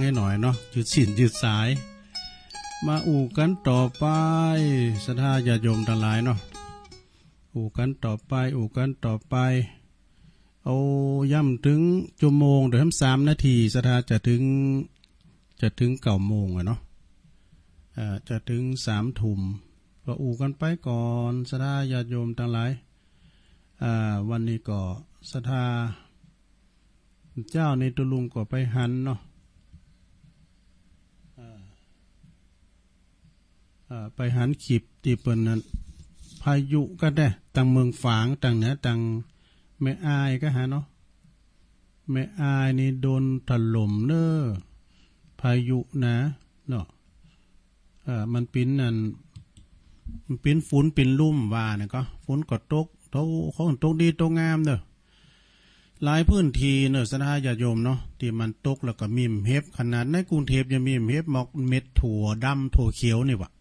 ให้หน่อยเนาะจุดสินจุดสายมาอู่กันต่อไปศรัทธาญาติโยมทั้งหลายเนาะอู่กันต่อไปเอาย่ำถึงชั่วโมงเดี๋ยว3 นาทีศรัทธาจะถึง9 โมงเนาะจะถึง3 ทุ่มก็อู่กันไปก่อนศรัทธาญาติโยมทั้งหลายวันนี้ก็ศรัทธาเจ้าในตุลุงก็ไปหันเนาะไปหันขีบที่เปิ้นนั้นพายุก็ได้ตั้งเมืองฝางตั้งเหนือตั้งแม่อายก็หาเนาะแม่อายนี่โดนถล่มเน้อพายุนะเนาะมันปิ้นนั่นมันปิ้นฝนปิ้นลุ่มว่าเนี่ยก็ฝนก็ตกเขาตกดีตกงามเด้อหลายพื้นที่เนอะศรัทธาญาติโยมเนาะที่มันตกแล้วก็มีเห็บขนาดในกรุงเทพยังมีเห็บหมอกเม็ดถั่วดำถั่วเขียวนี่วะ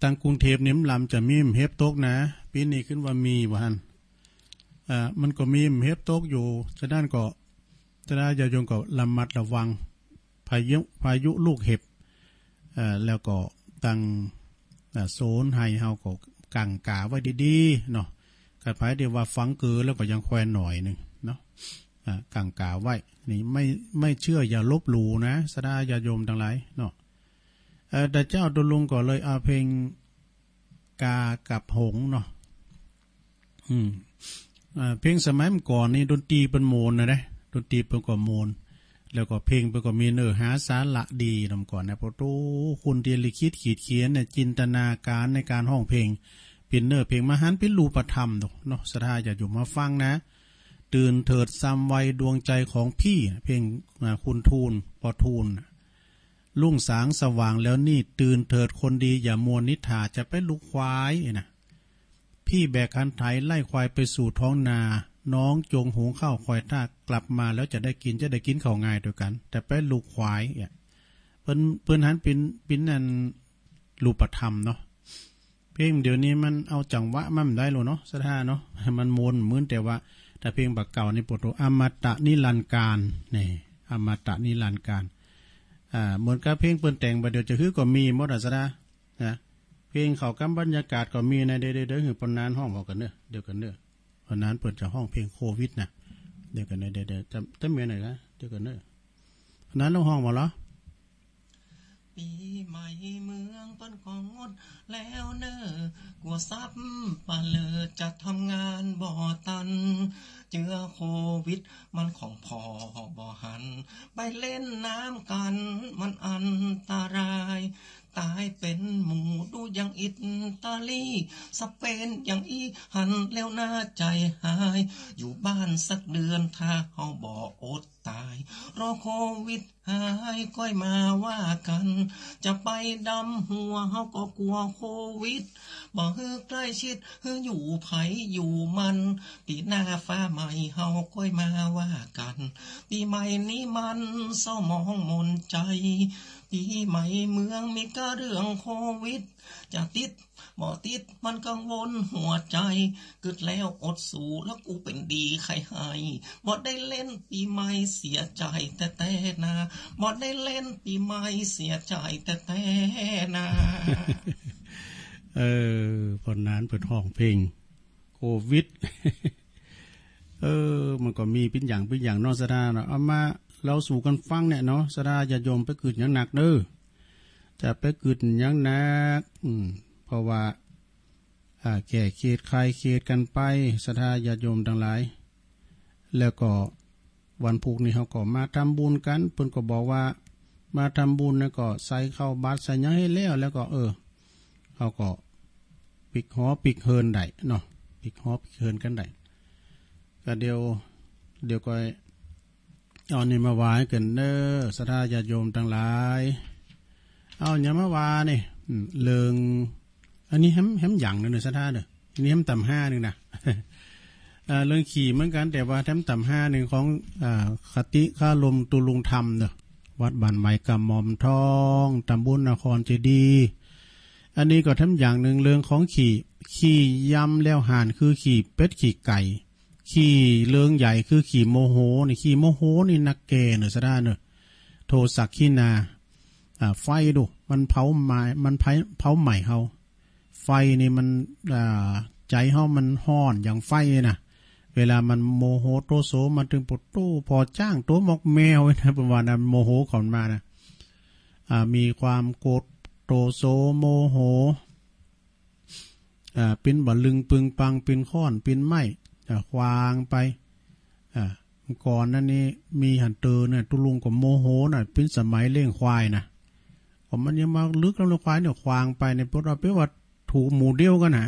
ตั้งกรุงเทพนิ่มลำจะมีเห็บตกนะปีนี้ขึ้นว่ามีวะฮันมันก็มีเห็บตกอยู่ฉะนั้นก็ศรัทธาญาติโยมก็ระมัดระวังพายุลูกเห็บแล้วก็ตั้งโซนให้เฮาก็กังกาไว้ดีๆเนาะกระพายเดียวว่าฟังเกือแล้วก็ยังแควนหน่อยหนึ่งเนาะกังกาไว้นี่ไม่เชื่ออย่าลบหลู่นะศรัทธาญาติโยมทั้งหลายเนาะแต่เจ้าตุลุงก็เลยเอาเพลงกากับหงเนาะเพลงสมัยก่อนนี่ดนตรีเป็นโมนนะดนตรีเป็นก่อนโมนแล้วก็เพลงเป็นก็มีเนื้อหาสาระดีนำก่อนนะเพราะตู้คุณที่ลิขิตขีดเขียนเนี่ยจินตนาการในการห้องเพลงเป็นเนื้อเพลงมหันต์เป็นรูปธรรมเนาะศรัทธาอย่าอยู่มาฟังนะตื่นเถิดซ้ำไวดวงใจของพี่เพลงคุณทูลปอทูลลุ่งสางสว่างแล้วนี่ตื่นเถิดคนดีอย่ามัวนิทาจะไปลูกควายนะพี่แบกคันไถไล่ควายไปสู่ท้องนาน้องจงหุงข้าวคอยท่ากลับมาแล้วจะได้กินข้าวง่ายด้วยกันแต่ไปลูกควายเปิ้นหันเป็นนั่นรูปธรรมเนาะเพลงเดี๋ยวนี้มันเอาจังหวะมันได้หรอเนาะศรัทธาเนาะมันมนเหมือนแต่ว่าแต่เพลงบักเก่านี่ปวดอมตะนิรันดร์การนี่อมตะนิรันดร์การเหมือนกับเพลงเปิ้นแต่งประเดี๋ยวจะคือก็มีหมดศรัทธานะเพลงเขากำบรรยากาศก็มีในเด้อคือปนนานห้องเขากันเนอะเดี๋ยวกันเนอะปนนานเปิดจะห้องเพลงโควิดนะเดี๋ยวกันเดี๋ยวจะเมียไหนนะเดี๋ยวกันเนอะปนนานลงห้องหมดเหรอปีใหม่เมืองเปิ้นของงดแล้วเนอกลัวซับปะเลอจะทำงานบ่ตันเจอโควิดมันของพอบ่หันไปเล่นน้ำกันมันอันตรายตายเป็นหมูดูอย่างอิตาลีสเปนอย่างอีหันแล้วน่าใจหายอยู่บ้านสักเดือนถ้าเฮาบ่อดตายรอโควิดหายก้อยมาว่ากันจะไปดำหัวเฮาก็กลัวโควิดบ่ฮือใกล้ชิดฮืออยู่ไผอยู่มันปีหน้าฟ้าใหม่เฮาก้อยมาว่ากันปีใหม่นี้มันเศร้ามองมนใจปีใหม่เมืองมีก็เรื่องโควิดจะติดบ่ติดมันกังวลหัวใจกึดแล้วอดสู้แล้วกูเป็นดีใครให้บ่ได้เล่นปีใหม่เสียใจแต่นาบ่ได้เล่นปีใหม่เสียใจแต่นาพอนานเปิดห้องเพลงโควิดมันก็มีเป็นอย่างนอกสถานเอามาเราสู่กันฟังเนี่ยเนาะศรัทธาญาติโยมไปกึดอย่างหนักเด้อจะไปกึดอย่างหนักเพราะว่าแก่เขตคลายเขตกันไปศรัทธาญาติโยมทั้งหลายแล้วก็วันพุธนี้เขาก็มาทำบุญกันเพิ่นก็บอกว่ามาทำบุญแล้วก็ใส่เข้าบาตรใส่ยังให้แล้วก็เขาก็ปิกหอปิกเฮินได้เนาะปิกหอปิกเฮินกันได้ก็เดี๋ยวก็เอานี่มาไหว้กันเด้อศรัทธาญาติโยมทั้งหลายเอาอย่ามาว่านี่เลิงอันนี้แฮมหยั่งนึงศรัทธาเด้ออันนี้แฮมต่ำ5นึงนะเรื่องขี่เหมือนกันแต่ว่าแฮมต่ำ5นึงของคติข้าลมตุลุงธรรมเด้อวัดบ้านใหม่กำมอมทองตำบลนครเจดีย์อันนี้ก็แฮมอย่างนึงเรื่องของขี่ยำแล้วห่านคือขี่เป็ดขี่ไก่ขี่เลืองใหญ่คือขี่โมโหนี่ขี่โมโหนี่นักเกเนอะศรัทธาเนอะ โทสักขีนาไฟดูมันเผาไม้มันเผาใหม่เฮาไฟนี่มันใจเฮามันฮ้อนอย่างไฟน่ะเวลามันโมโหโตโสมันถึงปวดตู้พอจ้างตัวมอกแมวนะประมาณนั้นโมโหเขามานะมีความโกรธโตโสโมโหเป็นบะลึงปึงปังเป็นค้อนเป็นไม้ควางไปก่อนนั้นนี่มีหันเตอเนี่ยตุลุงกับโมโหน่ะเป็นสมัยเลี้ยงควายนะผมมันยังมาลึกแล้วควายเนี่ยควางไปในพวกเราเปว่าถูกหมูเดียวกันนะ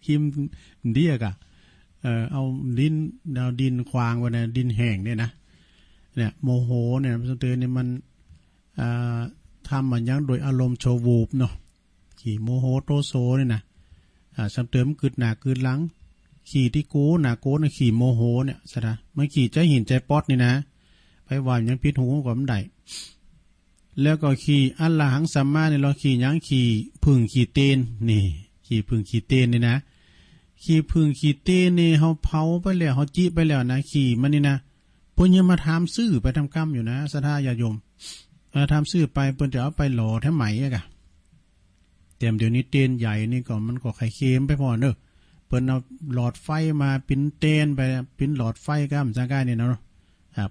คิมเดียกะเอาดินควางไว้ในดินแห้งเนี่ยนะเนี่ยโมโหเนี่ยสังเตอเนี่ยมันทำมันยังโดยอารมณ์โชวูบเนาะขี่โมโหโตโซเนี่ยนะสังเตอมันกึดหนากืดหลังขี่ที่โก้หนาโก้เนี่ยขี่โมโหเนี่ยใช่ไหมไม่ขี่ใจหินใจป๊อดนี่นะไปวานยังพิษหูกว่ามันได้แล้วก็ขี่อัลลาหังสัมมาเนี่ยเราขี่ยังขี่พึ่งขี่เตนนี่ขี่พึ่งขี่เตนนี่นะขี่พึ่งขี่เตนนี่เขาเผาไปแล้วเขาจี้ไปแล้วนะขี่มันนี่นะเพิ่นยังมาทำซื่อไปทำกรรมอยู่นะสถาญาโยมทำซื่อไปเพิ่นจะเอาไปหล่อแท้ไหมอะกะเตรียมเดี๋ยวนี้เตนใหญ่นี่ก็มันก็ไข่เค็มไปพอเนอะเพิ่นเอาหลอดไฟมาปิ้นเตนไปปิ้นหลอดไฟก็มันจะง่ายนี่เนาะ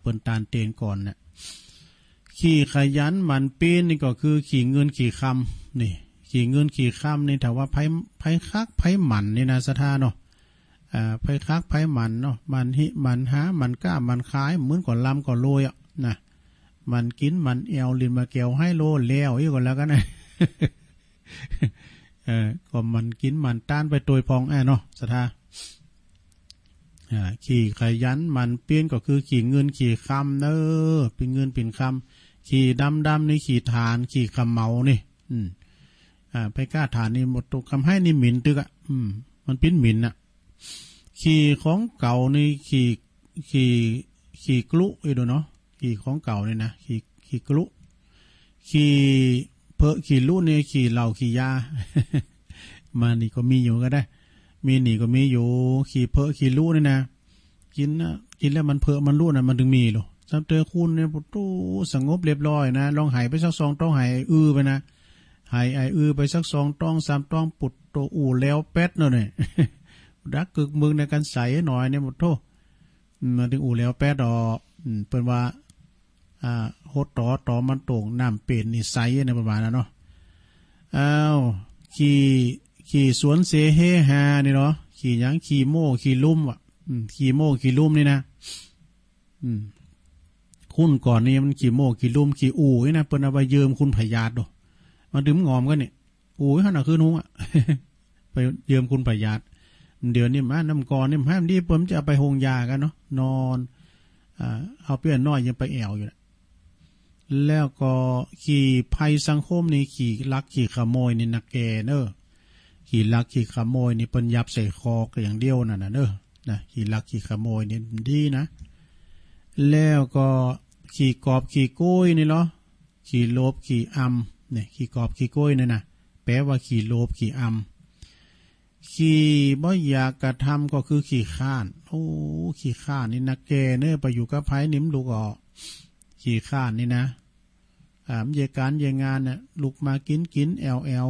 เพิ่นตานเตนก่อนเนี่ยขี่ขยันหมั่นปีนนี่ก็คือขี่เงินขี่คำนี่ขี่เงินขี่คำนี่แต่ว่าไผ่คักไผ่หมันนี่นะสถาเนาะไผ่คักไผ่หมันเนาะมันหิมันหามันก้ามันขายเหมือนก่อนลำก่อนโรยอ่ะนะมันกินมันแอวลินมาแก้วให้โลแล้วอีกก่อนแล้วกันนะก็มันกินมันต้านไปโดยพองเนาะสถาขี่ขยันมันเปลี่ยนก็คือขี่เงินขี่คำเป็นเงินเป็นคำขี่ดำนี่ขี่ฐานขี่คำเมานี่ไปกล้าฐานนี่หมดตัวคำให้นี่หมิ่นตึกอ่ะมันเป็นหมิ่นอ่ะขี่ของเก่านี่ขี่กลุอีดูเนาะขี่ของเก่านี่นะขี่กลุขี่เพอขี่ลุนี่ขี่เหล่าขี่ยา มานี่ก็มีอยู่ก็ได้มีนี่ก็มีอยู่ขี่เพอขี่ลุนี่นะกินแล้วมันเพอมันลุนะมันถึงมีหรอซับเตอคุณเนี่ยปุ๊บสงบเรียบร้อยนะลองหายไปสักสองต้องหายไปนะหายไปสักสองต้องสามต้องปุดโตแล้วแป๊ดเนาะเนี่ยดักกึกมึงในการใส่หน่อยเนี่ยหมดโทมาถึงแล้วแป๊ดดอกเปิ้นว่าโหดต่อมันโต่งน้ำเป็นนี่ใสในประมาณนั้นเนาะขี่สวนเสเฮฮานี่เนาะขี่ยังขี่โม่ขี่ลุ่มอ่ะขี่โม่ขี่ลุ่มนี่นะคุณก่อนนี่มันขี่โม่ขี่ลุ่มขี่นี่นะเปิ้นเอาไปยืมคุณพยาดดูมาดื่มงอมกันเนี่ยขนาดคือนุ้งอ่ะ ไปยืมคุณพยาดเดี๋ยวนี้มาน้ำก่อนนี่ห้ามดีเปิ้นจะเอาไปโฮงยากันเนาะนอนเอาเปี้ยนน้อยยังไปแอวอยู่แล้วก็ขี่ภัยสังคมนี่ขี่ลักขี่ขโมยนี่นักแกเนอะขี่ลักขี่ขโมยนี่เปิ้นยับใส่คอก็อย่างเดียวนั่นน่ะเนอะนะขี่ลักขี่ขโมยนี่ดีนะแล้วก็ขี่กอบขี่กุ้ยนี่เนาะขี่โลบขี่อำเนี่ยขี่กอบขี่กุ้ยนี่นะแปลว่าขี่โลบขี่อำขี่บ่อยากกระทำก็คือขี่ข้านขี่ข้านนี่นักแกเนอะไปอยู่กับไผนิ่มลูกออกขี่ข้านนี่นะเยการเยงานเนี่ยลูกมากินแอล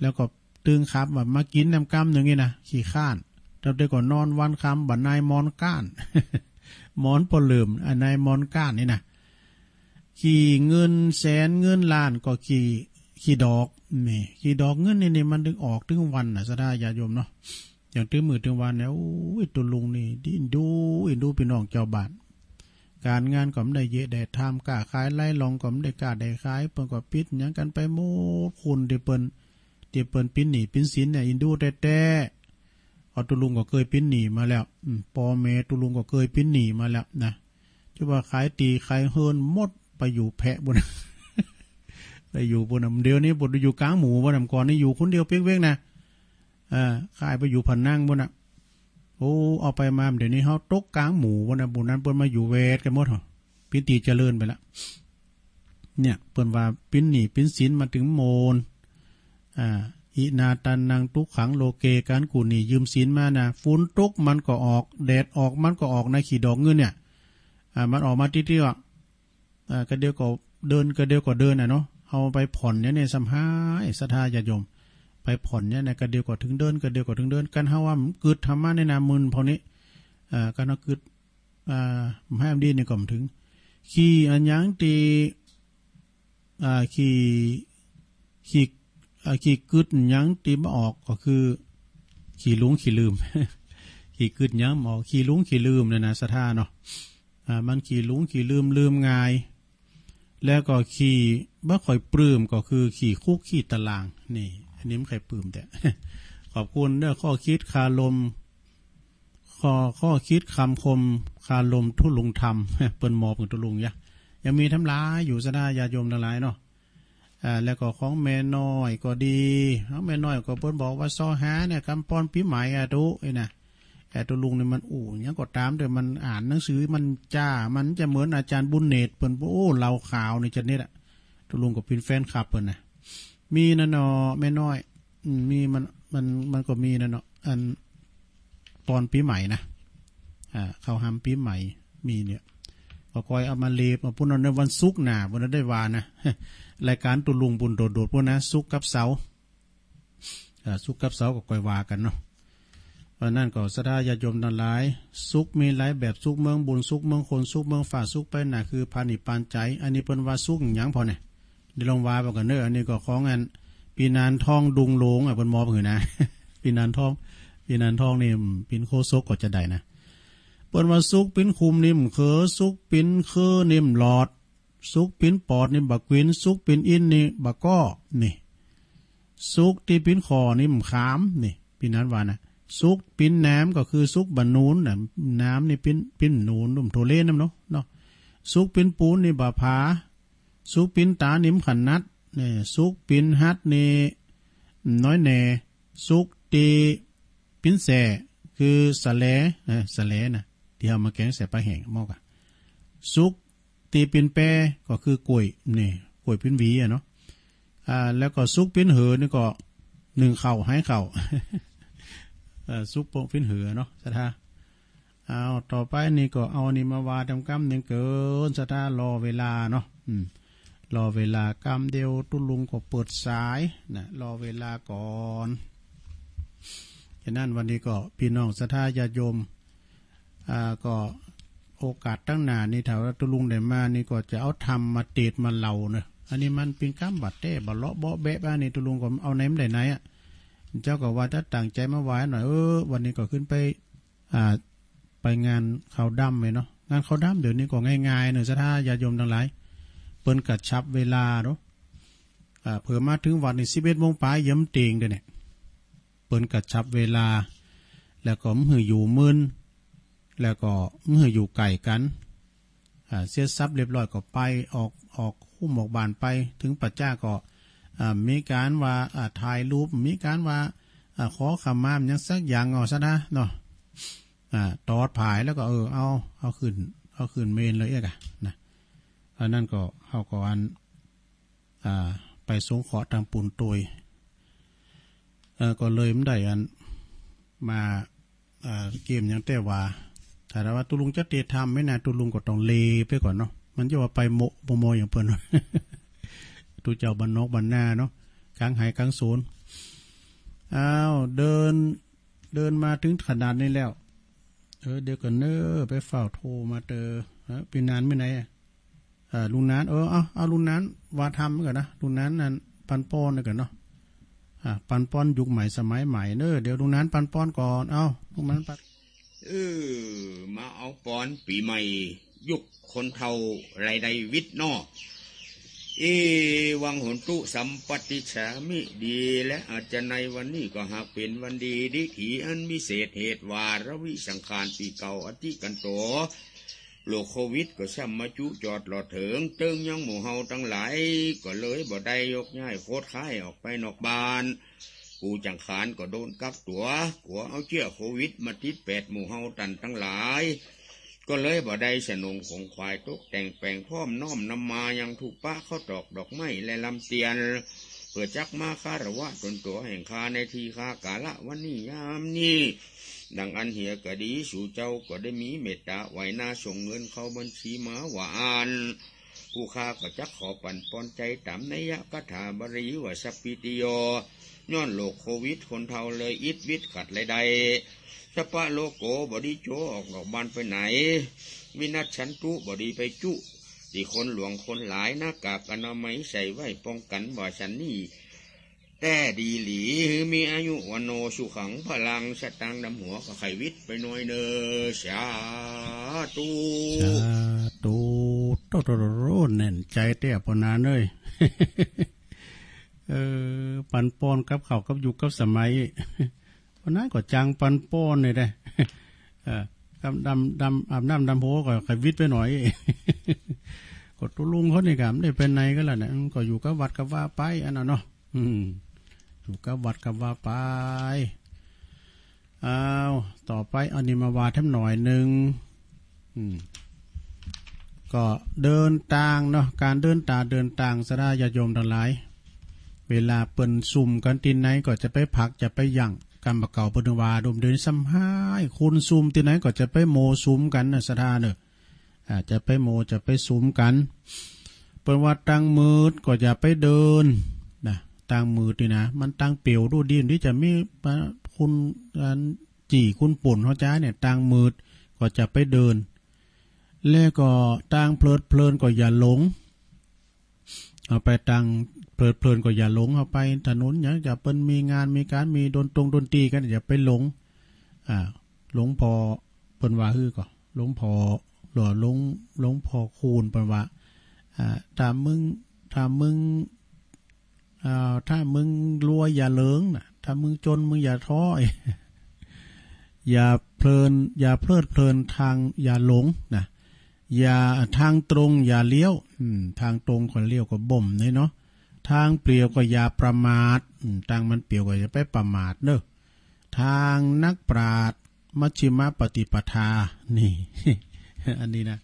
แล้วก็ตึงครับแบบมากินน้ำกำหนึ่งนี่นะขี่ข้านเราได้ก่อนนอนวันคำบัดนายมอนก้าน มอนปลืมนายมอนก้านนี่นะขี่เงินแสนเงินล้านก็ขี่ดอกนี่ขี่ดอกเงินนี่มันถึงออกถึงวันน่ะสดาญาโยมเนาะอย่างถึงมือถึงวันเนี่ยตัวลุงนี่ดินดูพี่น้องเจ้าบ้านการงานก็ไม่ได้เยอะได้ทำกล้าขายไล่ลองก็ไม่ได้กล้าได้ขายเปิ้นก็ปิดหยังกันไปโมคุณที่เปิ้นปิ้นหนีปิ้นสินเนี่ยอินดูแต่ตุลุงก็เคยปิ้นหนีมาแล้วปอเมตุลุงก็เคยปิ้นหนีมาแล้วนะจะว่าขายตีขายเฮินหมดไปอยู่แพะบน ไปอยู่บนเดียวนี้บนอยู่กลางหมู่บนก่อนนี่อยู่คนเดียวเป๊กๆนะขายไปอยู่พันนั่งบนน่ะเอาไปมาเดี๋ยวนี้เขาตกกลางหมู่วันบุญนั้นเปิ้นมาอยู่เวทกันหมดเหรอปิ้นตีเจริญไปละเนี่ยเปิ้นว่าปิ้นหนีปิ้นสินมาถึงโมนอินาตันนางตุกขังโลเกการกูหนียืมสินมานะฝนตกมันก็ออกแดดออกมันก็ออกในขี่ดอกเงินเนี่ยมันออกมาที่ว่า ก็เดียวก็เดินก็เดียวก็เดินเนาะเอาไปผ่อนเนี่ยสัมภาษณ์ศรัทธาญาติโยมไปผ่อนเนี่ยในก็เดียวก็ถึงเดินก็เดียวก็ถึงเดินกันเฮาว่ามันกึดธรรมะในนามึนพอนี้กันเอากึดให้มันดีนี่ก็ถึงขี่อันยังตีขี่กึดยังตีมาออกก็คือขี่ลุงขี่ลืม ขี่กึดยังออกขี่ลุงขี่ลืมเนี่ยนะศรัทธาเนาะมันขี่ลุงขี่ลืมง่ายแล้วก็ขี่บ่ค่อยปลื้มก็คือขี่คุกขี่ตารางนี่อันนี้ไม่ค่อยปลื้มแต่ ขอบคุณเด้อข้อคิดคาลมข้อคิดคำคมคาลมทุลุงธรรม เปิ้นหมอเปิ้นทุลุงยะยังมีทำลายอยู่ซะได้ญาติโยมทั้งหลายเนาะแล้วก็ของแม่น้อยก็ดีเอาแม่น้อยก็เปิ้นบอกว่าซอหาเนี่ยกำปอนปีใหม่ตุไอ้น่ะตัวลุงเนี่ยมันยังก็ตามแต่มันอ่านหนังสือมันจ้ามันจะเหมือนอาจารย์บุญเนตรเปิ้นเล่าข่าวนี่จะเนี่ยอ่ะตัวลุงก็เป็นแฟนคลับเปิ้นน่ะมีนั่นเนาะแม่น้อยมีมันก็มีนั่นเนาะอันตอนปีใหม่นะเข้าหำปีใหม่มีเนี่ยก็คอยเอามาเลบมาพุ่นในวันศุกร์หน้าวันนั้นได้วานะ รายการตุลุงบุญโดดๆพวกนะศุกร์กับเสาร์ศุกร์กับเสาร์ก็คอยวากันเนาะเพราะนั่นก็ศรัทธาญาติโยมทั้งหลายศุกร์มีหลายแบบศุกร์เมืองบุญศุกร์เมืองคนศุกร์เมืองฝ่าศุกร์ไปน่ะคือพานิปานใจอันนี้เป็นว่าศุกร์หยังพอเนี่ยได้ลองวาไปกันเด้ออันนี้ก็ของอันปีนานทองดุงโลงเป็นมอผือนะ ปีนานทองนี่ปินโคซกก็จะได้นะเปิ้นว่าซุกปินคุมนิ่มเขอซุกปินเคอนิ่มหลอดซุกปินปอดนี่บักวินซุกปินอินนี่บักก้อนี่ซุกที่ปินคอนิ่มขามนี่ปีนั้นว่านะซุกปินน้ำก็คือซุกบันนูนน่ะน้ำนี่ปินนูนนุ่มโทเลน้ำเนาะซุกปินปูนนี่บาผาซุกปินตานิ่มขันนัดนี่ซุกปินฮัดนี่น้อยแหน่ซุกตีปิ้นแสคือสะแลนะที่เอามาแกงใส่ปลาแห้งมอกอะซุกตีปิ้นแปก็คือกล้วยนี่กล้วยปิ้นหวีเนาะแล้วก็ซุกปิ้นเหอนี่ก็หนึ่งเข่าให้เข่า ซุกโป่งปิ้นเหอเนาะสะท่าเอาต่อไปนี่ก็เอานี่มาวาดำกำหนึ่งเกินสะท่ารอเวลาเนาะรอเวลากำเดียวตุลุงก็เปิดสายนะรอเวลาก่อนฉะนั้นวันนี้ก็พี่น้องศรัทธาญาติโยมก็โอกาสตั้งหน้านี่ถ้าตุลุงได้มานี่ก็จะเอาธรรมมาเตดมาเล่าเนอะอันนี้มันเป็นก้ามบัดเต้บัดเลาะเบาะแบะบ้านนี่ตุลุงก็เอาไหนไม่ได้ไหนอ่ะเจ้าก็ว่าถ้าต่างใจมาไว้หน่อยวันนี้ก็ขึ้นไปงานเขาดำเลยเนาะงานเขาดำเดี๋ยวนี้ก็ง่ายๆเนอะศรัทธาญาติโยมทั้งหลายเปิ้นกัดชับเวลาเนาะเผื่อมาถึงวันนี้11 โมงปลายย้ำเตียงเด้อเนี่ยเปิ้นกัดชับเวลาแล้วก็มืออยู่มึนแล้วก็มืออยู่ไก่กันเสียทรัพย์เรียบร้อยก็ไปออกคุ้มออกบานไปถึงปัจจ้าก็มีการว่าถ่ายรูปมีการว่าขอขมามยังสักอย่างซะนะเนาะตอดผายแล้วก็เอาขึ้นเมนเลยอะนะอันนั้นก็เขาก็ไปสงเคราะห์ทางปุ่นตุยก็เลยไม่ได้มาเกมอย่างแต่ว่าถ้าว่าตุลุงจะเตะทำไม่นานตุลุงก็ต้องเลไปก่อนเนาะมันจะว่าไปโมอย่างเพิ่น ตูเจ้าบันนอกบันหน้าเนาะกลางหายกลางโซนเดินมาถึงขนาดนี้แล้วเดี๋ยวก่อนไปเฝ้าโทรมาเจอเป็นนานไม่ไหนลุงนั้นเอาลุงนั้นว่าทำก่อนนะลุงนั้นนั่นปันป้อนก่อนเนาะปันป้อนยุคใหม่สมัยใหม่เดี๋ยวลุงนั้นปันป้อนก่อนลุงนั้นปันมาเอาปอนปีใหม่ยุคคนเฒ่าไรใดวิทย์นอวังหนตุสัมปติฉามิดีและอาจจะในวันนี้ก็หากเป็นวันดีดิถีอันวิเศษเหตุวาระวิสังขารปีเก่าอธิกันโตโรคโควิดก็ซ้ำมาจุจอดหลอดเถิงเติงยังหมู่เฮาทั้งหลายก็เลยบ่ได้ยกย้ายโคตรค่ายออกไปนอกบ้านกูจังขานก็โดนกักตัวหัวเอาเชื้อโควิดมาติด8 หมู่เฮาตันทั้งหลายก็เลยบ่ได้สนงของควายตกแต่งแปลงพร้อมน้อมนำมายังถูกป้าเข้าตอกดอกไม้และลำเตียนเพื่อจักมาคารวะตนตัวแห่งคาในทีคากาละวันนี้ยามนี้ดังอันเหียก็ดีสู่เจ้าก็ได้มีเมตตาไหวหน้าส่งเงินเข้าบัญชีมาหวาน ผู้ข้าก็จักขอปั่นปอนใจตามนัยยะคาถาบริวสัพพิติโยย้อนโลกโควิดคนเท่าเลยอิดวิดขัดไรใดสปะโลโกบอดีโจออกดอกบานไปไหนวินัชชันตุบอดีไปจุที่คนหลวงคนหลายหน้ากากอนามัยใส่ไว้ป้องกันว่าฉันนี่แต่ดีหลีมีอายุวันโนสุขังพลังสตังดำหัวกับไขวิทย์ไปหน่อยเนอสาธุ สาธุโตโตโรแน่นใจเตี้ยปนาเนย ปันป้อนกับเขากับยุคกับสมัย วันนั้นก็จังปันป้อนเลยได้ดำอาบน้ำดำโพก็ไขวิทย์ไปหน่อย ก็ตุลุงเขานี่กะไม่ได้เป็นไงก็แล้วเนี่ยก็อยู่กับวัดกับว่าไปอันนั้นเนาะอยู่กับวัดกับว่าไปต่อไปอันนี้มาวาดทำหน่อยหนึ่งก็เดินทางเนาะการเดินทางสดาญาโยมทั้งหลายเวลาเปิ่นซุ่มกันที่ไหนก็จะไปพักจะไปยั่งกรรมเก่าปนวาดมเดินซ้ำห้ายคุณซุ่มที่ไหนก็จะไปโมซุ่มกันนะสดาเนอะจะไปโมจะไปซุ่มกันเปิ่นว่าตั้งมืดก็อย่าไปเดินนะตั้งมืดนี่นะมันตั้งเปียวดูดีที่จะมีคุณจี่คุณปุ่นเขาจ้าเนี่ยตั้งมืดก็จะไปเดินแล้วก็ตั้งเพลินก็อย่าหลงเอาไปตั้งเพลินก็อย่าหลงเอาไปถนนอย่างจะเป็นมีงานมีการมีดนตรีกันอย่าไปหลงหลงพอเปิ้นว่าฮือก็หลงพอหล่อหลงพอคูณเปิ้นว่าถ้ามึงรวยอย่าเหลิงนะถ้ามึงจนมึงอย่าท้อ อย่าเพลิดเพลินทางอย่าหลงนะอย่าทางตรงอย่าเลี้ยวทางตรงก็เลี้ยวก็บ่มเนาะทางเปลี่ยวก็อย่าประมาททางมันเปลี่ยวก็อย่าไปประมาทเด้อทางนักปราชญ์มัชฌิมปฏิปทานี่ อันนี้นะ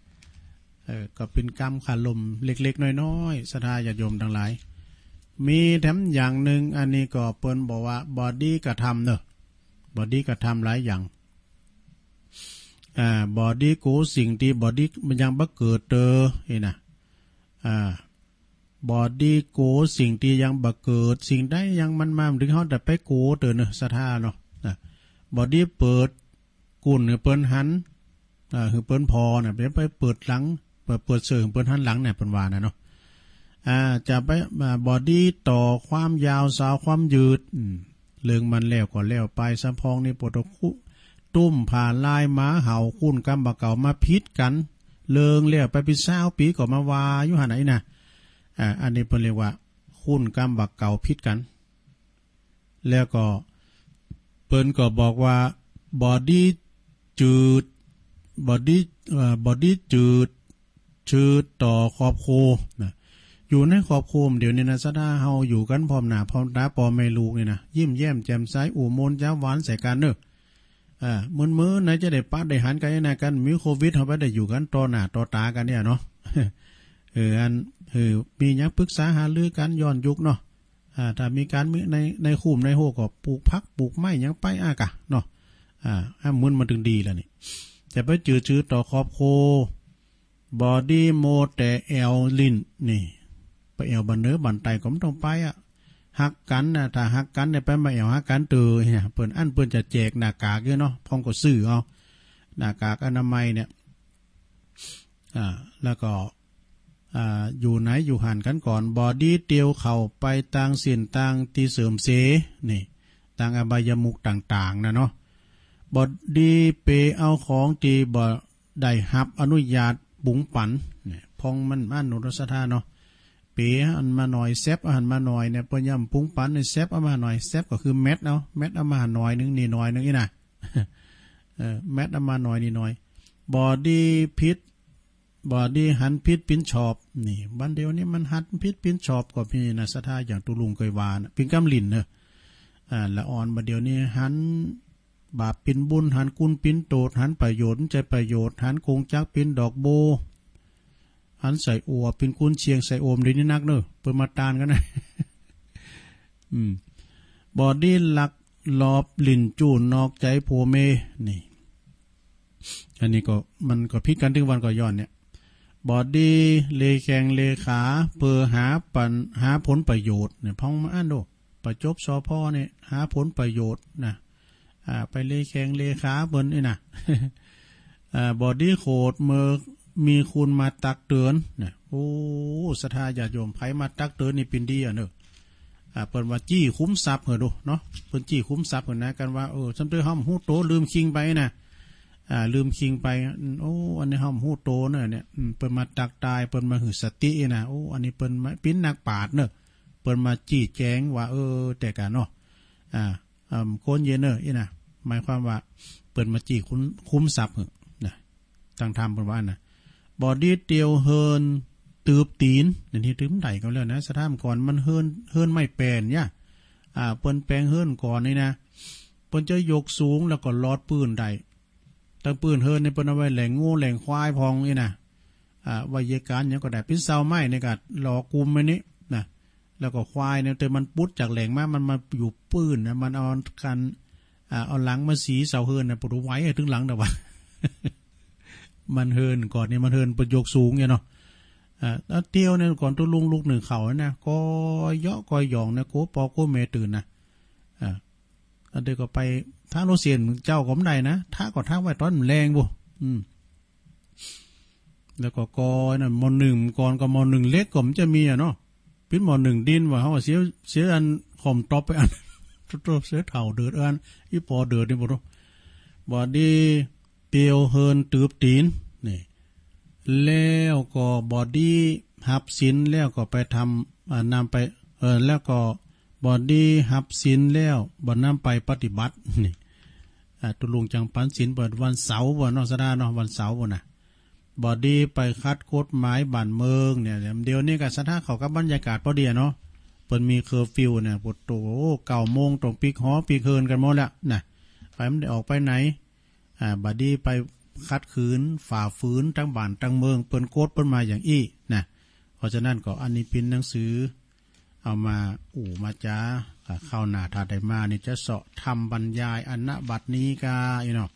ก็เป็นกรรมขาลมเล็กๆน้อยๆศรัทธาญาติโยมทั้งหลายมีแถมอย่างหนึ่งอันนี้ก็เปิ้นบอกว่าบอดี้กระทำเนอะบอดี้กระทำหลายอย่างบอดี้กูสิ่งที่บอดี้มันยังบักเกิดเตอเห็นนะบอดี้กูสิ่งที่ยังบักเกิดสิ่งใดยังมันมาถึงเขาแต่ไปกูเตอเนอะศรัทธาเนาะบอดี้เปิดกุ่นเปิ้นหันคือเปิ้นพอเนี่ยไปเปิดหลังเปิดเสื่อเปิ้นหันหลังเนี่ยเปิ้นว่านะเนาะจะไปบอดี้ต่อความยาวสาวความยืดเรื่องมันแล้วก็แล้วไปสะพองนี่ปวดคุตุ้มผ่านลายม้าเห่าคุ้นกำบะเก่ามาพิษกันเลิงแล้วไปเป็น20 ปีก็มาวาอยู่หาไหนนะอันนี้เปิ้นเรียกว่าคุ้นกำบะเก่าพิษกันแล้วก็เปิ้นก็บอกว่าบอดี้จืดบอดี้จืดต่อขอบโคนะอยู่ในขอบโคมเดี๋ยวนี้นะซะถ้าเฮาอยู่กันพร้อมหน้าพร้อมตาปอไม่ลูกนี่นะยิ้มแย้มแจ่มใสอู่มนจ้าหวานใส่กันเด้อมื้อไหนจะได้ปะได้หันกันนะกันมีโควิดเฮาไปได้อยู่กันต่อหน้าต่อตากันเนี่ยเนาะ มีหยังปรึกษาหารือกันย้อนยุคเนาะถ้ามีการมีในคุ้มในโฮก็ปลูกผักปลูกไม้หยังไปกะเนาะมื้อมันถึงดีแล้วนี่จะไปจืดต่อขอบโคบอดี้โมแต่แอลลิ้นนี่ไปแอวบันเนื้อบันไตก็ไม่ต้องไปหักกันนะถ้าหักกันเนี่ยไปมาแอวหักกันเตอเนี่ยเปิ้นเปิ้นจะแจกหน้ากากเยอะเนาะพองก็ซื้อเอาหน้ากากอนามัยเนี่ยแล้วก็อยู่ไหนอยู่หันกันก่อนบอดี้เตียวเข่าไปต่างเสียนต่างที่เสริมเสนี่ต่างอบายมุกต่างๆนะเนาะบอดี้เปเอาของที่บ่ได้รับอนุญาตบุ๋งปันเนี่ยพองมันอันนุรสธาเนาะเป๋อันมาหน่อยแซบอันมาหน่อยเนี่ยปย่ำปุ้งปันเนี่ยแซบเอามาหน่อยแซบก็คือเม็ดเอามาหน่อยนึงนี่หน่อยนึงนี่นะเม็ดเอามาหน่อยนี่หน่อยบอดี้พิษบอดี้หันพิษปิ้นชอบนี่บันเดียวนี้มันหันพิษปิ้นชอบก็พี่นะสธาอย่างตุลุงเคยวานปิ้งกำลินเนอะละอ่อนบันเดียวนี้หันบาปปินบุญหันกุลปินโตดหันประโยชน์ใจประโยชน์หันคงจักปินดอกโบหันใส่อัวปินกุลเชียงใส่โอมดีนี่นักเนอะเปิดมาตานกันนะ บอดี้หลักลอบลิ่นจูนนอกใจผัวเมนี่อันนี้ก็มันก็พิษกันถึงวันก็ย้อนเนี่ย บอดี้เลแข่งเลขาเพื่อหาผลประโยชน์เนี่ยพ้องมาอ่านดูประจบสพเนี่ยหาผลประโยชน์นะไปเลแข่งเลขาเปิ้นนี่นะ บอดี้โคดเมื่อมีคุณมาตักเตือนเนี่ยโอ้ศรัทธาญาติโยมไผมาตักเตือนนี่เป็นดีอ่ะเนอะเปิ้นว่าจี้คุ้มทรัพย์เหรอดูเนาะเปิ้นจี้คุ้มทรัพย์เหรอนะกันว่าซัมเตอร์ห้อมฮู้โตลืมคิงไปนะลืมคิงไปโอ้อันนี้ห้อมฮู้โตเนี่ยเปิ้นมาตักตายเปิ้นมาหือสตินะโอ้อันนี้เปิ้นปิ้นนักปราชญ์เนอะเปิ้นมาจี้แจงว่าแต่กันเนาะโคนเย็นเนอะนะหมายความว่าเปิ้นมาจี้คุ้มทรัพย์นะตั้งธรรมเปิ้นว่านะบอดี้เตียวเฮินตืบตีนเดี๋ยวนี้ตืบไดก็แล้วนะสถานก่อนมันเฮินไม่แปลนเนี่ยเปิ้นแปลงเฮินก่อนนี่นะเปิ้นจะยกสูงแล้วก็ลอดปืนได้ตั้งปืนเฮินในเปิ้นเอาไว้แหล่งงูแหล่งควายพองนี่นะวิทยาการเนี่ยก็ได้เป็นเสาไม้ในการหลอกกุมไว้นี้นะแล้วก็ควายเนี่ยแต่มันปุ๊ดจากแหล่งมันมาอยู่ปืนนะมันเอากันเอาหลังมาสีเสาเฮินนะปลุกไว้ถึงหลังแต่ว่า มันเฮินก่อนนี่มันเฮินประโยคสูงเนี่ยเนาะแล้วเตียวเนี่ยก่อนตัวลุงลูกหนึ่งเขานะก็เยาะก็หยองนะโกปอโกเมตื่นนะเดี๋ยวก็ไปถ้าโรเซียนเจ้าก็ไม่ได้นะถ้าก็ท้าไว้ตอนแรงบุแล้วก็กอนั่นมอหนึ่งก่อนก็มอหนึ่งเล็กก็มันจะมีอ่ะเนาะพิษมอหนึ่งดินว่าเขาเสียอันข่มตบไปอันตัวเสียเท่าเดือดอันอีปอเดือดนี่บุตรบอดี้เตียวเฮินตืบตีนนี่แล้วก็บอดี้หับสินแล้วก็ไปทำนำไปแล้วก็บอดี้หับสินแล้วบ่นำไปปฏิบัตินี่ตุลุงจังปันสินเปิดวันเสาร์วันนอกสดาเนาะวันเสาร์วันน่ะบอดี้ไปคัดกฎหมายบ้านเมืองเนี่ยเดี๋ยวนี้ก็สถานเขากับบรรยากาศพอดีเนาะเปิ้นมีเคอร์ฟิวเนี่ยปวดโต9 โมงตรงปีกหอปีกเฮินกันหมดแล้วน่ะไปมันได้ออกไปไหนบอดี้ไปคัดขืนฝ่าฝืนทั้งบ้านทั้งเมืองเปิ้นโกดเปิ้นมาอย่างอี้นะเพราะฉะนั้นก็อันนี้เป็นหนังสือเอามามาจ้าเข้าหน้าถ้าได้มานี่จะเสาะทำบรรยายอันณบัดนี้กาเนาะ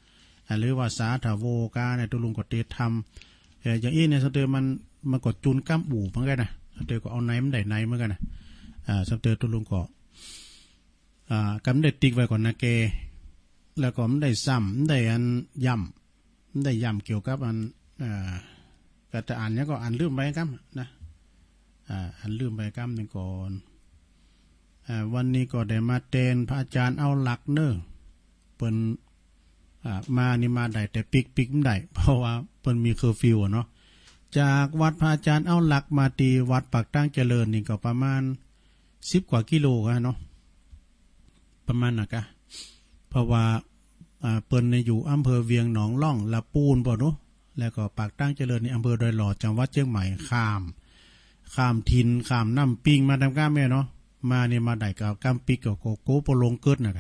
หรือว่าสาธาโวกาเนี่ยตุลุงก็เตทำอย่างอี้เนี่ยสเตอร์มันก็จุนก้ามอู่เหมือนกันนะสเตอร์ก็เอาไหนมันได้ไหนเหมือนกันนะสเตอร์ตุลุงก็กำได้ติ๊กไว้ก่อนนะเกแล้วก็มันได้ซ้ำมันได้อันย่ำได้ย้ำเกี่ยวกับอันก็จะอ่านเนี่ยก็อ่านลืมไปครับนะอ่านลืมไปครับหนึ่งก่อนวันนี้ก็ได้มาเตนพระอาจารย์เอาหลักเนอเปิ้นมานี่มาได้แต่ปิกไม่ได้เพราะว่าเปิ้นมีเคอร์ฟิวเนาะจากวัดพระอาจารย์เอาหลักมาตีวัดปากตั้งเจริญนี่ก็ประมาณ10 กว่ากิโลกันเนาะประมาณน่ะกะเพราะว่าเปิ้นอยู่อำเภอเวียงหนองล่องละปูนบ่เนาะแล้วก็ปากตั้งเจริญในอำเภอดอยหล่อจังหวัดเชียงใหม่ข้ามทินข้ามน้ำปิงมาทำก้ามแม่เนาะมาเนี่ยมาได้กับก้ามปิกกับโกโปลงเกิดนะ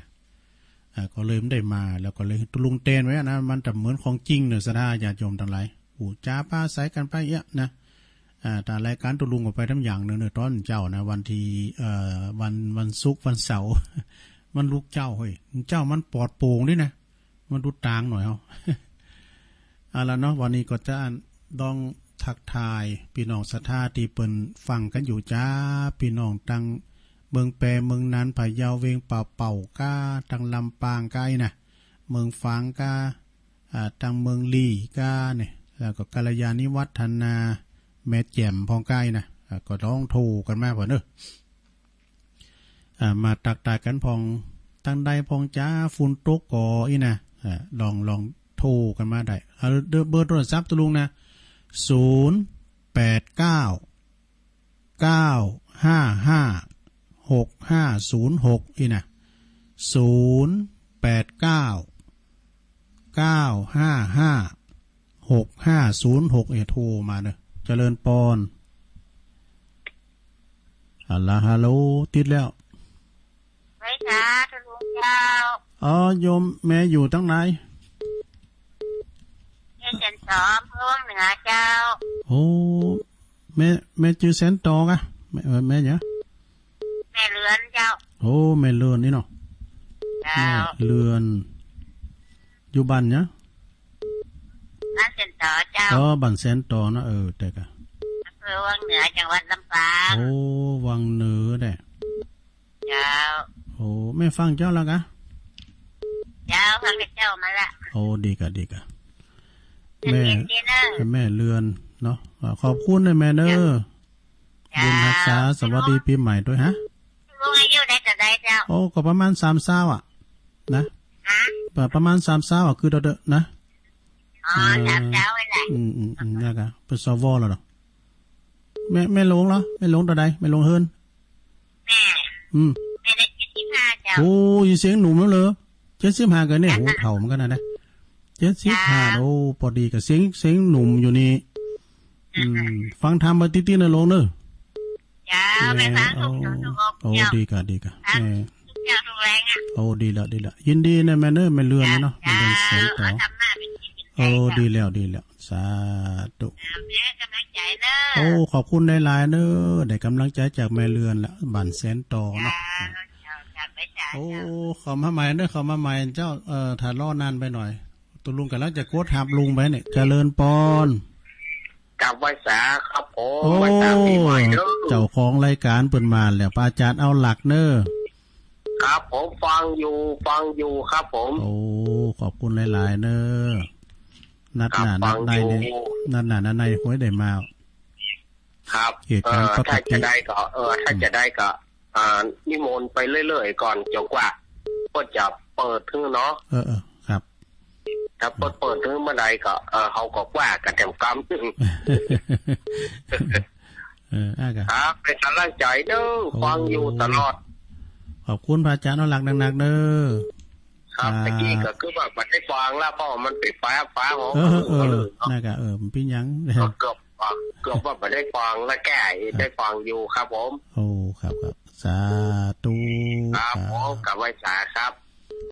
ก็เลยไม่ได้มาแล้วก็เลยตุลุงเตนไว้นะมันแต่เหมือนของจริงเนอะสถาญาติโยมทั้งหลายจ้าป้าใส่กันไปเยอะนะแต่รายการตุลุงก็ไปทั้งอย่างเนอะตอนเจ้านะวันที่วันศุกร์วันเสาร์มันลูกเจ้าเฮ้ยเจ้ามันปลอดโปร่งด้วยนะมันดูต่างหน่อยเอาละเนาะวันนี้ก็จะต้องทักทายพี่น้องศรัทธาที่เปิ้นฟังกันอยู่จ้าพี่น้องตั้งเมืองแปรเมืองนั้นพะเยาเวงป่าเป่าก้าตั้งลำปางก้านะเมืองฟางก้าตั้งเมืองลีก้าเนี่ยแล้วก็กัลยาณิวัฒนาแม่แจ่มพองก้านะก็ต้องโทรกันมาเพิ่นมาตักตายกันพองตั้งใดพองจ้าฝุ่นตกก่ออีนะลองโทรกันมาได้เบอร์โทรศัพท์ตุลุงนะ089-955-6506อีนะ089-955-6506โทรมาเนอะเจริญปอนฮัลโหลติดแล้วไว้จ้าทุลุงเจ้าโยมแม่อยู่ตั้งไหนเจน2เพิ่งเหนือเจ้าโอ้แม่ชื่อเซนตอกะแม่เนี่ยแม่เรือนเจ้าโอ้แม่เรือนนี่เนาะเจ้าเรือนอยู่บ้านเนี่ยบ้านเจนต่อเจ้า ก็บันแสนต่อนะแต่กะอำเภอวังเหนือจังหวัดลำปางโอ้วังเหนือได้เจ้าโอ้แม่ฟังเจ้าแล้วกะเจ้าฟังเจ้ามาละโอ้ดีกะแม่เรือนเนาะขอบคุณนะแม่เด้อบุญรักษาสวัสดีปีใหม่ด้วยฮะลุงอายุได้แต่ใดเจ้าโอ้ก็ประมาณ30อ่ะนะประมาณ30อ่ะคือเด้อนะอ๋อ30เจ้าไว้แหละนี่กะเป็นสวแล้วเนาะแม่ลงเหรอแม่ลงตัวใดแม่ลงเฮิรนแม่ได้75เจ้าโอ้ยเสียงหนุ่มแล้วเหรอ75กันเนี่ยโหเฒ่าเหมือนกันนะ75โอ้พอดีกับเสียงหนุ่มอยู่นี่ฟังธรรมมาติๆนะลงเนอะจ้าแม่ฟังทุกโอ้ดีกะแม่โอ้ดีละยินดีนะแม่เนอะแม่เรือนเนาะแม่เรือนเสียงต่อโอ้ดีแล้วสาธุโอ้ขอบคุณหลายๆเนอะได้กำลังใจจากแม่เรือนละบั่นแสนต่อเนาะโอ้ขอมาใหม่เนอะขอมาใหม่เจ้าถ้ารอนานไปหน่อยตัวลุงกำลังจะโคตรทับลุงไปเนี่ยเจริญปอนกับไว้สาครับผมโอ้เจ้าของรายการเปิดมาแล้วอาจารย์เอาหลักเนอะครับผมฟังอยู่ครับผมโอ้ขอบคุณหลายๆเนอะนัดหน้านัดในห้วยได้มาครับถ้าจะได้ก็นิมนต์ไปเรื่อยๆก่อนจนกว่าก็จะเปิดถึงเนาะครับถ้าเปิดถึงเมื่อใดก็เขาก็ว่ากันเต็มกำครับเป็นกำลังใจเด้อฟังอยู่ตลอดขอบคุณพระอาจารย์เอาหลักหนักๆเด้อครับตะกี้ก็คือว่ามันได้ฟังแล้วเพราะมันปิดฟ้าของน่ากะมันเป็นยังเกือบว่ามันได้ฟังแล้วแก่ได้ฟังอยู่ครับผมโอ้ครับสาธุครับผมกับไว้สาครับ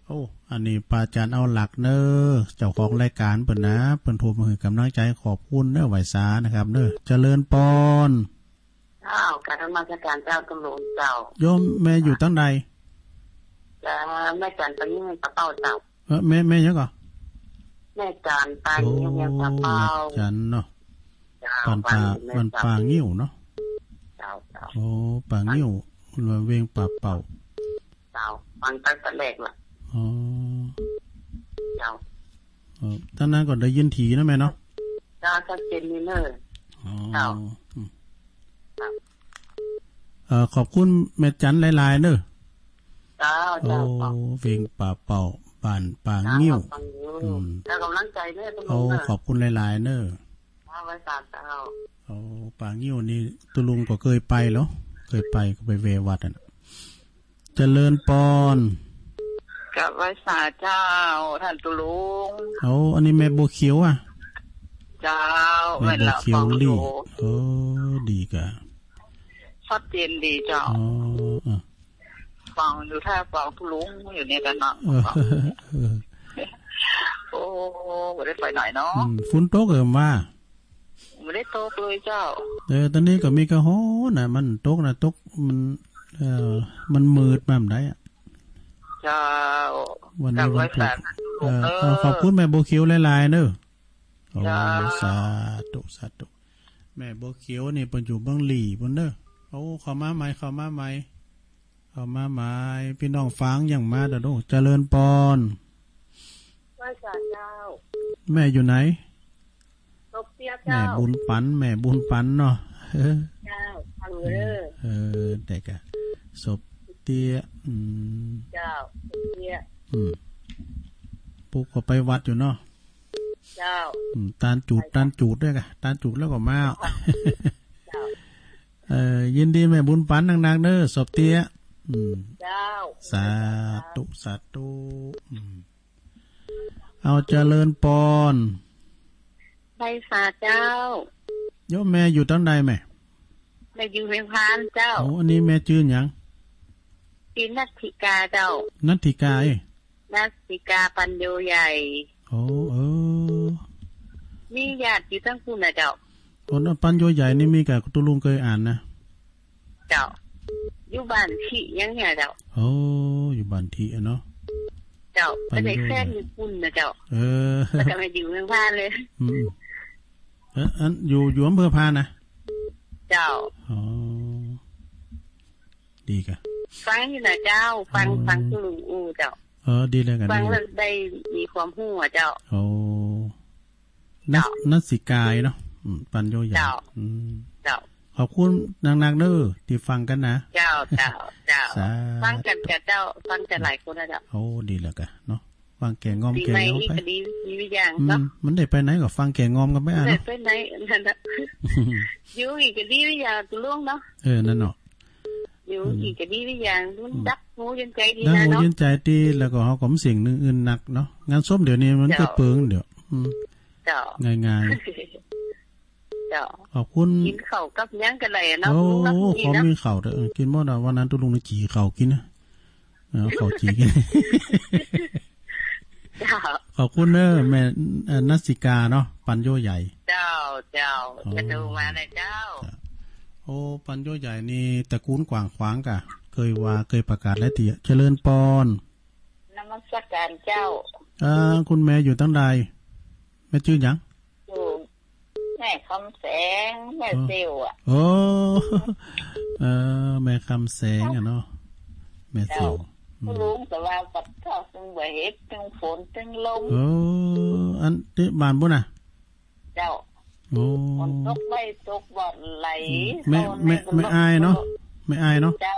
โอ้อันนี้พระอาจารย์เอาหลักเนอะเจ้าของรายการเปิ่นนะเปิ่นโทรมาให้กำลังใจขอบคุณเนอะไหวสานะครับเนอะเจริญปอนการธรรมการเจ้าตำรวจเจ้าโยมแม่อยู่ตั้งใดแม่จันปายิ่งปะเป้าเจ้าแม่ยังก่อแม่จันปายิ่งปะเป้าจันเนาะวันปางงิ้วเนาะโอ้ปางงิ้วเวงปะเป่าฟังตั้งแต่แรกล่ะอ๋อท่านนั้นก่อนได้ยินถีนะแม่เนาะชัดเจนนี่เนอะขอบคุณแม่จันหลายๆเนอะโอ้เวงปะเป่าบ้านปางงิ้วแล้วกำลังใจเนอะโอ้ขอบคุณหลายๆเนอะไว้สาเจ้าโอ้ปางงิ้วนี่ตุลุงก็เคยไปแล้วก็ไปเววัดอ่ะเจริญปอนกับไว้สาเจ้าท่านตุลุงอันนี้แม่โบเขียวอ่ะเจ้าแม่โบเขียวลี่ดีกะชัดเจนดีเจ้าฟังอยู่ท่าฟังตุลุงอยู่เนี่ยกันเนาะโอ้ไม่ได้ไปหน่อยเนาะฝนตกมาไม่ได้ตกเลยเจ้าตอนนี้ก็มีกระโหน่ะมันตกมันมืดมาได้อ่ะเจ้าวันนี้วันตกขอบคุณแม่โบเขียวหลายๆเนอะโอ้สาธุแม่โบเขียวนี่เพิ่นอยู่เมืองหลี่พุ่นเด้อโอ้เข้ามาใหม่พี่น้องฟังอย่างมาเด้อเจริญปอนไหว้ศาลเจ้าแม่อยู่ไหนแม่บุญปันเนาะเจ้าฟังเด้อแต่กะศพเตี้ยเจ้าเตี้ยปุ๊กก็ไปวัดอยู่เนาะเจ้าตานจูดด้วยกะตานจูดแล้วก็มาเจ้ายินดีแม่บุญปันนางๆเด้อศพเตี้ยเจ้าสาธุเอาเจริญปอนไปสาเจ้าโยมแม่อยู่ตั้งใดแม่อยู่เพียงพานเจ้าอันนี้แม่ชื่อหยังชื่อนัทธิกาเจ้านัทธิกานัทธิกาปัญโยใหญ่มีญาติอยู่ทั้งคู่นะเจ้าคนปัญโยใหญ่นี่มีกับตุลุงเคยอ่านนะเจ้าอยู่บ้านที่ยังไงเจ้าอยู่บ้านที่เนาะเจ้าไม่ได้แค่มีคุณนะเจ้าแล้วก็ไม่อยู่เมืองพานเลย อันอยู่อำเภอพานนะเจ้าอ๋อดีกะฟังอยู่นะเจ้าฟังคือลุงอูเจ้าดีเลยกันฟังแล้วได้มีความรู้อ่ะเจ้าโอ้นักสิกายเนาะปัญโยใหญ่เจ้าขอบคุณนักๆเด้อที่ฟังกันนะเจ้าฟังกันกับเจ้าฟังแต่หลายคนนะเจ้าโอ้ดีแล้วกันเนาะฟังแก่งอมแก่งอมไปดีวิอย่างเนาะมันได้ไปไหนก็ฟังแก่งอมกันไม่อ่ะเนาะไปไหนนั่นน่ะอยู่อีกก็ดีวิอย่างตุลุงเนาะนั่นเนาะอยู่อีกก็ดีวิอย่างดักหูยันใจดีนะเนาะหูยันใจดีแล้วก็เฮาก็มีสิ่งอื่นๆหนักเนาะงานส้มเดี๋ยวนี้มันก็เปิงเดี๋ยวเจ้าง่ายๆเจ้าขอบคุณกินข้าวกับยังกันเลยเนาะโอ้ขอมีข้าวเด้อกินบ่ได้วันนั้นตุลุงนี่จีข้าวกินนะข้าวจีกินขอบคุณเด้อแม่นัสิกาเนาะปัญโยใหญ่เจ้าจะดูมาเลยเจ้าโอ้ปัญโยใหญ่นี่ตระกูลกว้างขวางกะเคยประกาศแล้วติเจริญปอนนมัสการเจ้าคุณแม่อยู่ตั้งใดแม่ชื่อหยังอยู่แม่คำแสงแม่เซลอ่ะโอ้แม่คำแสงอ่ะเนาะแม่เซลลุงแต่ว่าปัดเข้าซึ่งบ่เฮ็ดทั้งฝนทั้งลมอันที่บ้านบ่น่ะเจ้าโอ้ฝนตกไม่ตกบ่ไหลไม่อายเนาะไม่อายเนาะเจ้า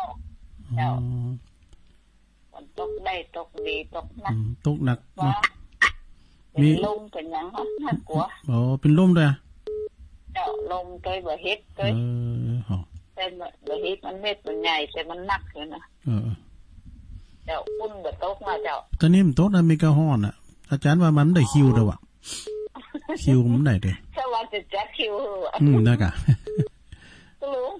ฝนตกได้ตกดีตกหนักเนาะมีลมเป็นหยังฮะน่ากลัวเป็นลมด้วยเจ้าลมเคยบ่เฮ็ดเคยแต่บ่เฮ็ดมันเม็ดมันใหญ่แต่มันหนักอยู่นะเจ้าคุณบ่ตกมาเจ้าตอนนี้มันตกนะมีกระห้อนอ่ะอาจารย์ว่ามันได้คิวเด้อว่ะคิวมันได้เด้อถ้าว่าจะจัดคิวนั่นกะตุลุง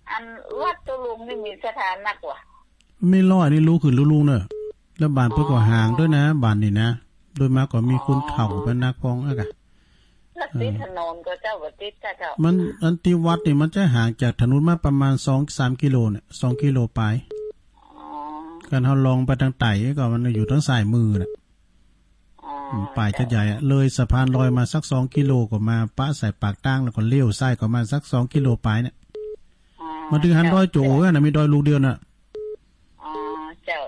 อันวัดตุลุงนี่มีสถานนักว่ะไม่ร้อยนี่รู้ขึ้นลุงเนอะแล้วบ้านเพิ่นก็ห่างด้วยนะบ้านนี่นะโดยมากก็มีคนเฒ่าเป็นนักพองอ่ะกะติดถนนก็เจ้าบ่ติดเจ้ามันอันที่วัดนี่มันจะห่างจากถนนมาประมาณ 2-3 กิโลเนี่ย2กิโลไปกันเฮาลองไปทางใต้ก็มันอยู่ทางซ้ายมือน่ะป่ายจะใหญ่เลยสะพานลอยมาสัก2กิโลก็มาปะใส่ปากตั้งแล้วก็เลี้ยวซ้ายก็มาสัก2กิโลไปเนี่ยมาถึงหันดอยโจน่ะมีดอยลูกเดียวน่ะเจ้า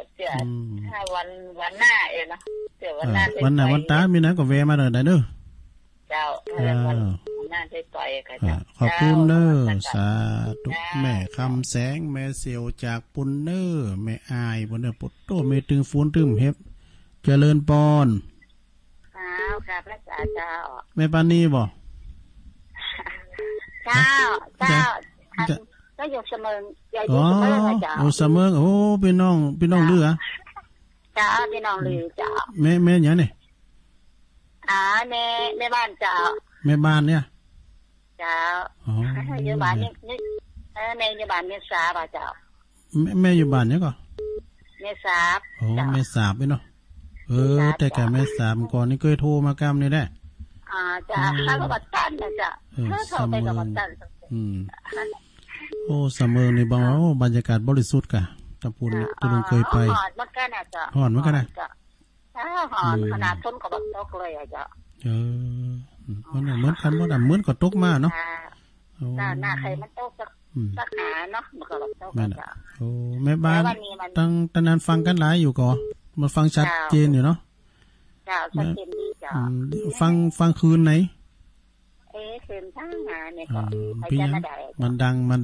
ถ้าวันหน้าเองนะเดี๋ยววันหน้าวันตามีนะก็แวะมาได้เด้อเจ้าวันหน้าได้ไปก็เจ้าขอบคุณเด้อสาธุแม่คำแสงแม่เสียวจากปุนเด้อแม่อายบ่เด้อปุตโตแม่ตึงฟูนตึมเฮ็บเจริญปอนครับพระเจ้าแม่ปานีบ่เจ้าก็อยู่เสมอใหญ่อยู่เสมอเจ้าเสมอโอ้พี่น้องลือเจ้าพี่น้องลือเจ้าแม่หยังนี่แม่บ้านเจ้าแม่บ้านเนี่ยเจ้าอยู่บ้านนี่แม่อยู่บ้านเมษาป่ะเจ้าแม่อยู่บ้านเนี่ยก็เมษาโอ้เมษาไปเนาะแต่แกแม่สามก่อนนี่เคยโทรมากำนี่ได้จ้ะข้าก็บัดตันนะจ้ะโทรไปกับบัดตันโอ้เสมอนี่บ่บรรยากาศบริสุทธิ์กะตะปูนตุลุงเคยไปหอนมันก็น่ะจ้ะหอนมันก็น่ะหอนขนาดต้นก็บักตกเลยอ่ะจ้ะมันเหมือนกันบ่ดำเหมือนก็ตกมาเนาะหน้าใครมันตกสักหาเนาะมันก็บักตกจ้ะโอ้แม่บ้านตั้งนานฟังกันหลายอยู่ก่อมาฟังชัดเจนอยู่เนาะจ้าชัดเจนดีจ้าฟังคืนไหนคืนทั้งงานเนี่ยก็พี่ยังมัน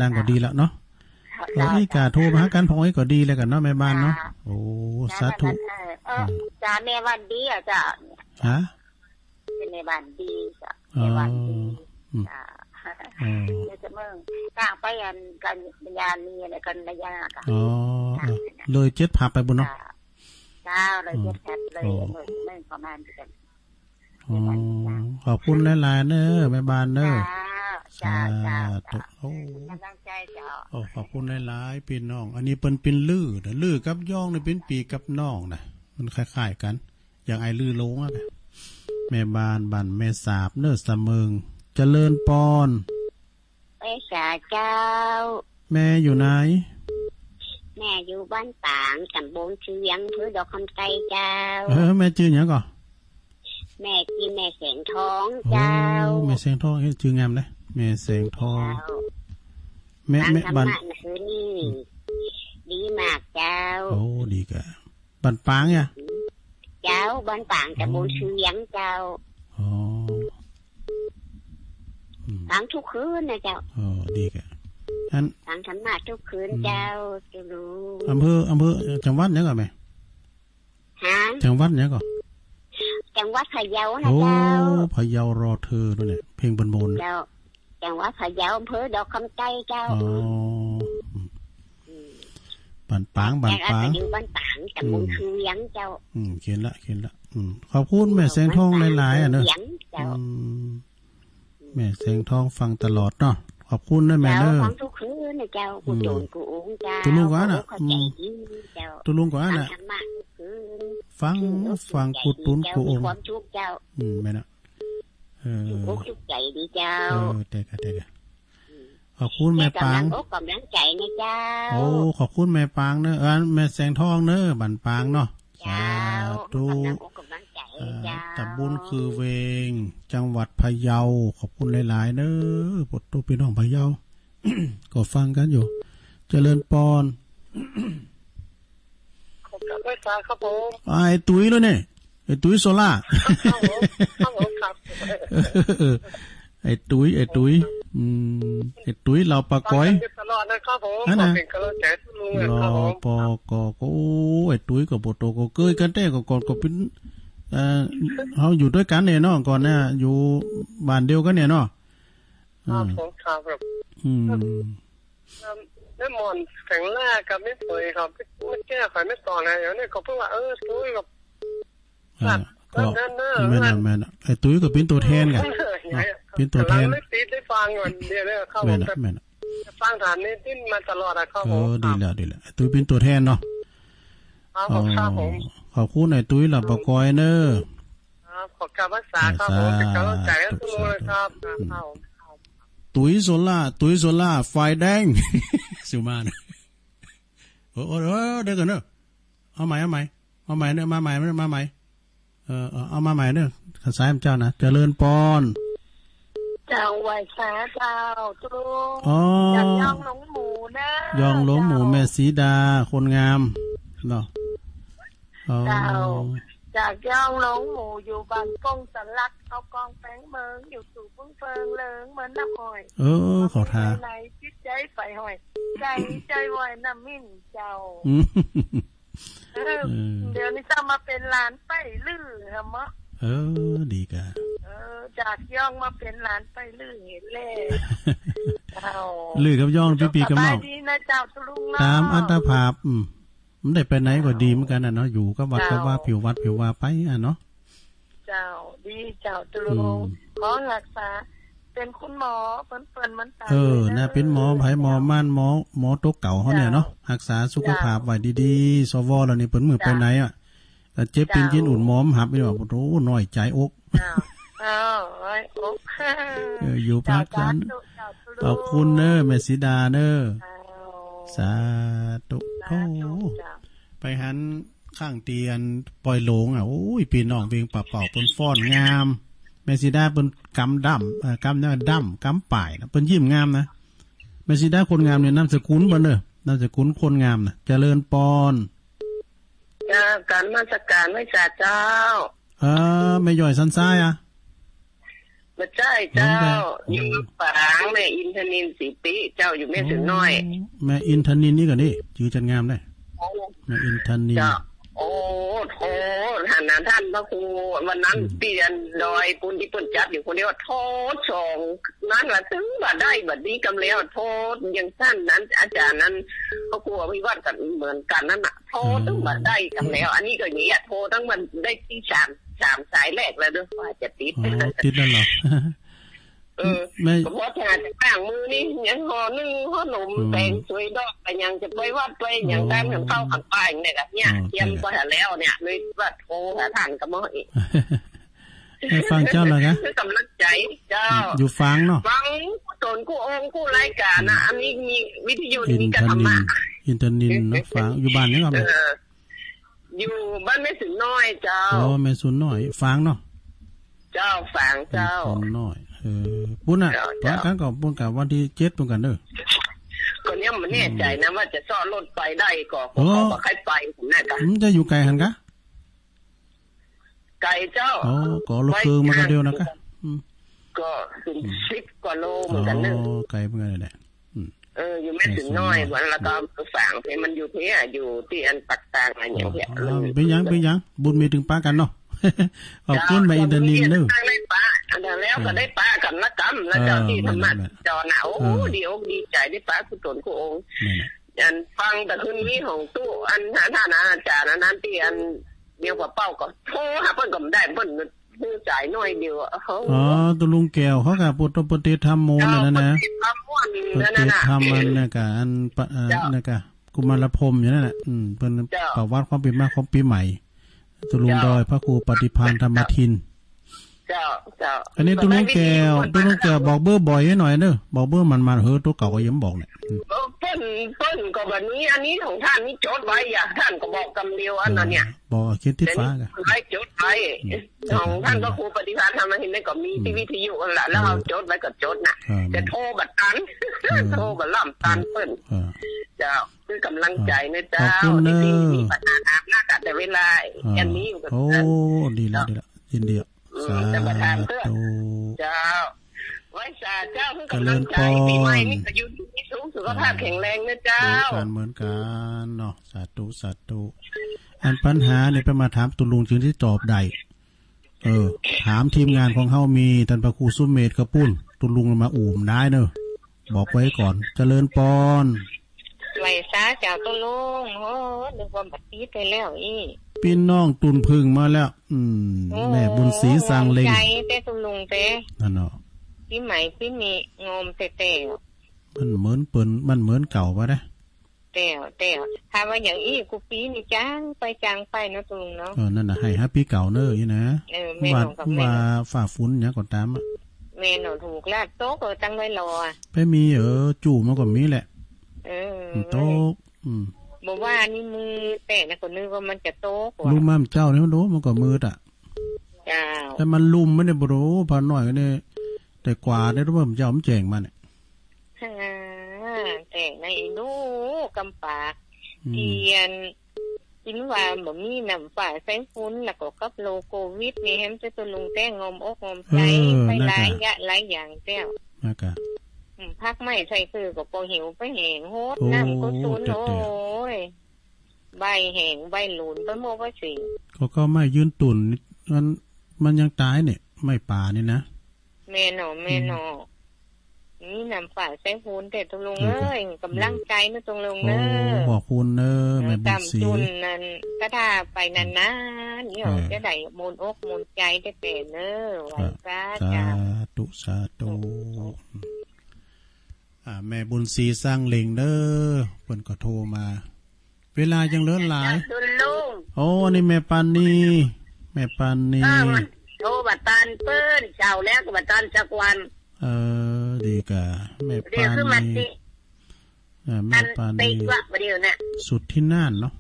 ดังก็ดีแล้วเนาะนี่กาโทรมาหากันพอยก็ดีแล้วกันเนาะแม่บ้านเนาะโอ้สาธุจ้าแม่บ้านดีอ่ะจ้าฮะเป็นแม่บ้านดีจ้าแม่บ้านดีจ้าเดี๋ยวจะเมื่อกลางไปกันยานีอะไรกันระยะค่ะเลยเจ็ดพาไปบนเนาะเจ้าเลยเจ็ดแคปเลยไม่ประมาณกันขอบคุณหลายๆเด้อแม่บ้านเด้อจ้าโอ้ตั้งใจจ้าขอบคุณหลายๆพี่น้องอันนี้เป็นลือกับย่องนี่เป็นปีกับน้องนะมันคล้ายๆกันอย่างไอ้ลือลงอ่ะแม่บ้านบ้านแม่สาบเด้อเสมิงเจริญปอนแม่สาเจ้าแม่อยู่ไหนแม่อยู่บ้านปางตำบลชื่อยังอำเภอดอกคำไตเจ้าแม่ชื่อหยังก่อ แม่กีแม่แสงทองเจ้าแม่แสงทองชื่องามเลยแม่แสงทองแม่บ้านคือนี่ดีมากเจ้าโอ้ดีกะบ้านปางเนี่ยเจ้าบ้านปางตำบลชื่อเลี้ยงเจ้าอ๋อฟังทุกคืนนะเจ้าอ๋อดีกะอันฟังธรรมะทุกคืนเจ้าจะรู้อำเภอจังหวัดเนี่ยก่อนไหมฮะจังหวัดเนี่ยก่อนจังหวัดพะเยานะเจ้าพะเยารอเธอด้วยเนี่ยเพลงบนบนเจ้าจังหวัดพะเยาอำเภอดอกคำใต้เจ้าอ๋อบ้านปางบ้านปางอยู่บ้านปางตำบลชื่อเลี้ยงเจ้าเขียนละขอบคุณแม่แสงทองหลายๆอ่ะเนอะแม่แสงทองฟังตลอดเนาะขอบคุณนะแม่เนอะฟังทุกคืนนะเจ้ากูโจนกูอุ้งเจ้าตุลุงก่อนน่ะตุลุงก่อนน่ะฟังกูตุนกูองความทุกข์เจ้าแม่น่ะทุกข์ใจดีเจ้าแต่ขอบคุณแม่ปางกำลังใจนะเจ้าโอ้ขอบคุณแม่ปางเนอะแม่แสงทองเนอะบันปางเนาะสาธุตำบลคือเวงจังหวัดพะเยาขอบคุณหลายๆเนอะปดตัวพี่น้องพะเยา ก็ฟังกันอยู่เจริญปอนขอบคุณครับผมไอ้ตุ้ยแล้วเนี่ยไอ้ตุ้ยโซล่าไอ้ตุ้ยไอ้ตุ้ยเราปะก้อยตลอดนะครับผมเป็นกำลังใจทุกลุงครับผมปอกโอ้ไอ้ตุ้ยกับโปโตก็เกยกันแต่ก่อนก็เป็นเขาอยู่ด้วยกันเนี่ยเนาะก่อนเนี่ยอยู่บ้านเดียวกันเนี่ยเนาะผมครับแม่มอนแข็งแรกกับไม่เผยครับไม่แก้ไขไม่ต่อนะอย่างนี้ก็เพิ่งว่าตุ้ยกับก็แม่น่ะไอ้ตุ้ยก็เป็นตัวแทนกันเป็นตัวแทนไม่ติดได้ฟังวันเดียวเนี่ยเข้าแม่น่ะฟังฐานนี้ดิ้นมาตลอดอะครับผมดีแล้วไอ้ตุ้ยเป็นตัวแทนเนาะขอบคุณไอ้ตุ้ยหลับปะกอยเนอะขอบการรักษาครับผมเป็นกำลังใจให้ทุกคนเลยครับตุ้ยโซล่าไฟแดงสิมาเนี่ยโอ้เดี๋ยวกันเนอะเอาใหม่เนอะมาใหม่เอามาใหม่เนอะข้าสายเจ้านะเจริญปอนเจ้าไหวสาเจ้าตุ้งจากย่องหลงหมูนะย่องหลงหมูแม่สีดาคนงามเนาะเจ้าจากย่องหลงหมูอยู่บ้านป้งสลักเอากองแป้งเมืองอยู่สู่พึ่งเฟิงเลิงเหมือนน้ำหอยขอทาในจิตใจไฟหอยใจวอยน้ำมิ่นเจ้าเดี๋ยวนี้จะมาเป็นหลานไปลื่อเหรอมะดีกะจากย่องมาเป็นหลานไปลื่อเห็นเล่ลื่อกับย่องปีกับน้องตามอัตภาพมันได้ไปไหนก็ดีเหมือนกันเนาะอยู่ก็วัดก็ว่าผิวว่าไปเนาะเจ้าดีเจ้าตุลุงขอรักษาเป็นคุณหมอเปิ้นมันตายน่ะเป็นหมอไผหมอม่านหมอตัวเก่าเขาเนี่ยเนาะรักษาสุขภาพไว้ดีๆสวแล้วนี่เปิ้นมือไปไหนอ่ะเจ็บเป็นกินอุ่นหมอมหับนี่ว่าโอ้น้อยใจอกอยู่พักกันขอบคุณเนอะแม่สีดาเนอะสาธุโอ้ไปหันข้างเตียนปล่อยหลงโอ้ยพี่น้องเวียงป่าเป่าเปิ้นฟ้อนงามแม่สีดาเปิ้นกำดำกำเนี่ยดำกำป่ายนะเปิ้นยิ้มงามนะแม่สีดาคนงามเนี่ยนามสกุลเปิ้นเนอะนามสกุลคนงามนะเจริญปอนการมาสักการไม่จ่าเจ้าไม่ย่อยสันซ้ายไม่ใช่เจ้าอยู่ฝางแม่อินทนินสีปีเจ้าอยู่แม่ถึงน้อยแม่อินทนินนี่ก็นี่ชื่อจันงามได้แม่อินทนินโอ้โหท่านพระครูวันนั้นเปลี่ยนดอยปุณที่ปุ่นจัดอยู่คนเดียวโทษสองนั้นละถึงบัดได้บัดนี้กำแล้วโทษยังสั้นนั้นอาจารย์นั้นพระครูวิวัฒน์กันเหมือนกันนั่นน่ะโทษถึงบัดได้กำแล้วอันนี้ก็อย่างนี้โทษทั้งมันได้ที่สามสายแรกแล้วด้วยว่าจะติดนั่นเหรอไม่เพราะถ้าจะต่างมือนี่ยังห่อหนึ่งห่อหนุ่มแต่งสวยดอกแต่ยังจะไปวัดไปอย่างด้านของเข้าขังไปเนี่ยแบบเนี้ยเตรียมไปแล้วเนี่ยเลยว่าโทรหาท่านกับหมออีกฟังเจ้าเลยนะคือกำลังใจเจ้าอยู่ฟังเนาะฟังตนกู้องกู้รายการนะอันนี้มีวิทยุมีกระทำมาอินเทอร์เน็ตเนาะฟังอยู่บ้านนี่ก็อยู่บ้านแม่สุนน้อยเจ้าแม่สุนน้อยฟังเนาะ เจ้าฝางเจ้าคนน้อยปุ้นอ่ะตอนกันก็ปุ้นกับวันที่7ปุ้นกันเด้อก็เนี่ยมันแน่ใจนะว่าจะซ่อนรถไปได้ก็ขอใครไปผมแน่ใจจะอยู่ไกลหันกะไกลเจ้าก็รถเครื่องมากันเดียวนะกะก็ถึง10 กว่าโลเหมือนกันเด้อไกลเหมือนกันแหละอยู่ไม่ถึงน้อยวันละก็ฝางที่มันอยู่ที่อยู่ที่อันปักตางอะไรอย่างเงี้ยเป็นยังบุญมีถึงป้ากันเนาะออกขึ้นมาอินเทอร์เน็ตเด้อได้ป้าอันนั้นแล้วก็ได้ป้ากันละกันแล้วเจ้าที่ธรรมะจอหนาวเดี๋ยวดีใจได้ป้ากุศลกูองค์อันฟังแต่คืนนี้ของตู้อันท่านอาจารย์นั้นที่อันเดียวกับเป้าก็โทรหาเพิ่นก็ได้เพิ่นผู้จ่ายน้อยเดียวตัวลุงแก้วเขาก็ปฏิธรรมโมนั่นนะปฏิธรรมมันน่ะก็อันน่ะก็กุมารพรหมอยู่นั่นน่ะเพิ่นประวัติความเป็นมาของปีใหม่ตัวลุงดอยพระครูปฏิภาณธรรมทินเจ้าอันนี้ตัวลุงแก้วบอกเบอร์บ่อยให้หน่อยเด้อบอกเบอร์มันตัวเก่าก็ยังบอกเนี่ยเพิ่นก็แบบนี้อันนี้ของท่านนี่จดไว้อย่าท่านก็บอกคำเดียวอันนั้นเนี่ยบอกเขียนติดฟ้ากันไว้จดไว้ของท่านพระครูปฏิภาณธรรมทินนี่ก็มีที่วิทยุกันละแล้วเอาจดไว้ก็จดน่ะจะโทรบัดตันโทรบัดล่ำตันเพิ่นเจ้าคือกำลังใจนะเจ้าที่มีปัญหาถามหน้ากันแต่เวลาอันนี้อยู่กับท่านดีแล้วยินดีสาธุเจ้าไว้สาเจ้าคือกำลังใจปีใหม่นี่ก็อยู่ที่สูงสุขภาพแข็งแรงนะเจ้าเหมือนกันเนาะสาธุอันปัญหาเนี่ยไปมาถามตุลุงจึงที่ตอบได้ถามทีมงานของเฮามีท่านพระครูสุเมธกระปุ้นตุลุงมาอุ่มได้เนอะบอกไว้ก่อนเจริญปอนไหลซาเจ้าตุลุงนึกว่าบัดนี้ไปแล้วพี่น้องตุนพึ่งมาแล้วแม่บุญศรีสร้างเล็งใจแต่ตุลุงแต่นั่นเนาะพี่ใหม่พี่มีงอมแต่มันเหมือนเปิ้นมันเหมือนเก่าป่ะนะแต่ถ้าว่าอย่างกูปีนี่จ้างไปเนาะตุลุงเนาะนั่นน่ะให้ปีเก่าเนอะนี่นะว่าฝ่าฝุ่นหยังก็ตามอ่ะแม่นถูกลาดโต๊ะก็ตั้งไว้รอไปมีจู่มันก็มีแหละโต๊ะบอกว่านี่มือแต่นะคนนึกว่ามันจะโต๊ะลุงม่ามเจ้านี่มันรู้มันก็มืดอ่ะแต่มันลุ่มไม่ได้บรู้พอหน่อยก็เนี่ยแต่กว่าได้รู้ว่ามันเจ้ามันแจงมาเนี่ยแต่ในนู้กำปากเทียนกินว่าแบบมีน้ำฝ่าแสงฟุ้นแล้วก็กับโลโควิดนี่แฮมจะตัวลุงแต้งงอมอกงอมใจไปหลายอย่างแต้วนะคะพักไม่ใช่คือกับปอหิวไปแหงโฮดน้ำก็ซุนโอ้ยใบแหงใบหลุนไปโมกไปสิก็ไม่ยืนตุ่นมันยังตายเนี่ยไม่ป่านี่นะแม่หนอนี่นำฝ่าใช้พูนแต่ตรงลงเลยกำลังใจนะตรงลงเนอะบอกคุณเนอะแม่บุญศรีนั่นก็ถ้าไปนานๆนี่จะได้มนอกมนใจได้เป็นเนอะวันพระจ้าสาธุแม่บุญศรีสร้างเล็งเด้อเพิ่นก็โทรมาเวลายังเหลือหลายโอ้นี่แม่ปานนี่โทรบัดตันเปิ้นเช้าแล้วก็บัดตันสักวันดีกะแม่ปานนี่แม่ปานนี่สุดที่น่านเนาะ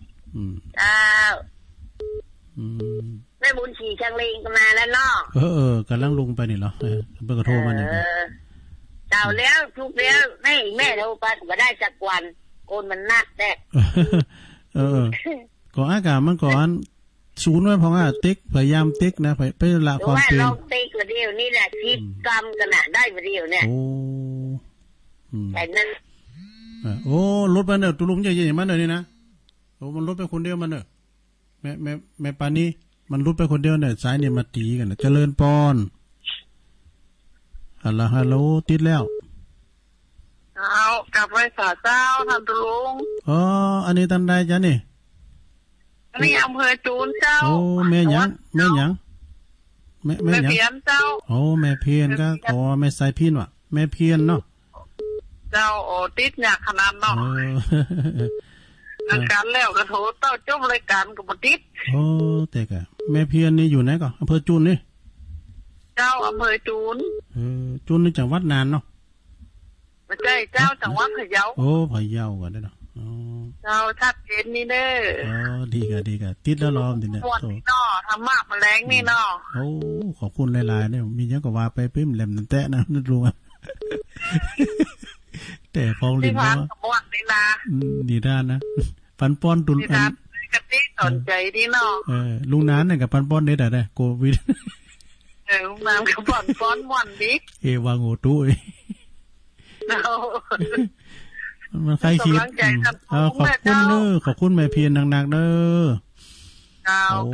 แม่บุญศรีช่างเลงก็มาแล้วเนาะกำลังลงไปนี่เหรอเพิ่นก็โทรมานี่เช้าแล้วทุกแล้วแม่โทรไปก็ได้สักวันโอนมันนักแท้ก็อากาศมันก่อนศูนย์ไว้พอติ๊กพยายามติ๊กนะไปละความเป็นลองติ๊กเดียวนี่แหละคิดกรรมขนาดได้เดียวเนี่ยแต่นั้นโอ้รถมันตุลุงใหญ่ๆมันเลยนี่นะโอ้มันรถไปคนเดียวมันแม่ปานี่มันรถไปคนเดียวเนี่ยสายเนี่ยมาตีกันเจริญปอนฮัลโหลติดแล้วเอากลับไปสาเจ้าท่านตุลุงอันนี้ตันใดจ้ะนี่นี่อำเภอจูนเจ้าโอ้แม่หยังแม่เพียนเจ้าโอ้แม่เพียนก็ขอแม่ใส่พินว่ะแม่เพียนเนาะเจ้าโอ้ติดยากขนาดเนาะอาการแล้วก็โทรเต้าจบรายการก็บ่ติดโอ้แต่กะแม่เพียนนี่อยู่ไหนก่อนอำเภอจูนนี่เจ้าอำเภอจูนจูนนี่จังหวัดนานเนาะไม่ใช่เจ้าจังหวัดพะเยาโอ้พะเยากันได้เนาะ เราชัดเจนนี่เด้อดีกะติดแล้วรอมติเนี่ยโตเนาะธรรมะแมลงนี่เนาะโอ้ขอบคุณหลายๆเนี่ยมีหยังก็ว่าไปปิ้มแหลมแตะนะนึกรู้แต่พองลิ้นเนาะนี่ด้านนะปันป้อนตุนอันกะติสนใจดีเนาะลุงนานน่ะกับปันป้อนได้ได้โควิดลุงนานกับปันป้อนม่วนดิวางโอตู้มันใครคิดขอบคุณเด้อขอบคุณแม่เพียรหนักๆเด้อ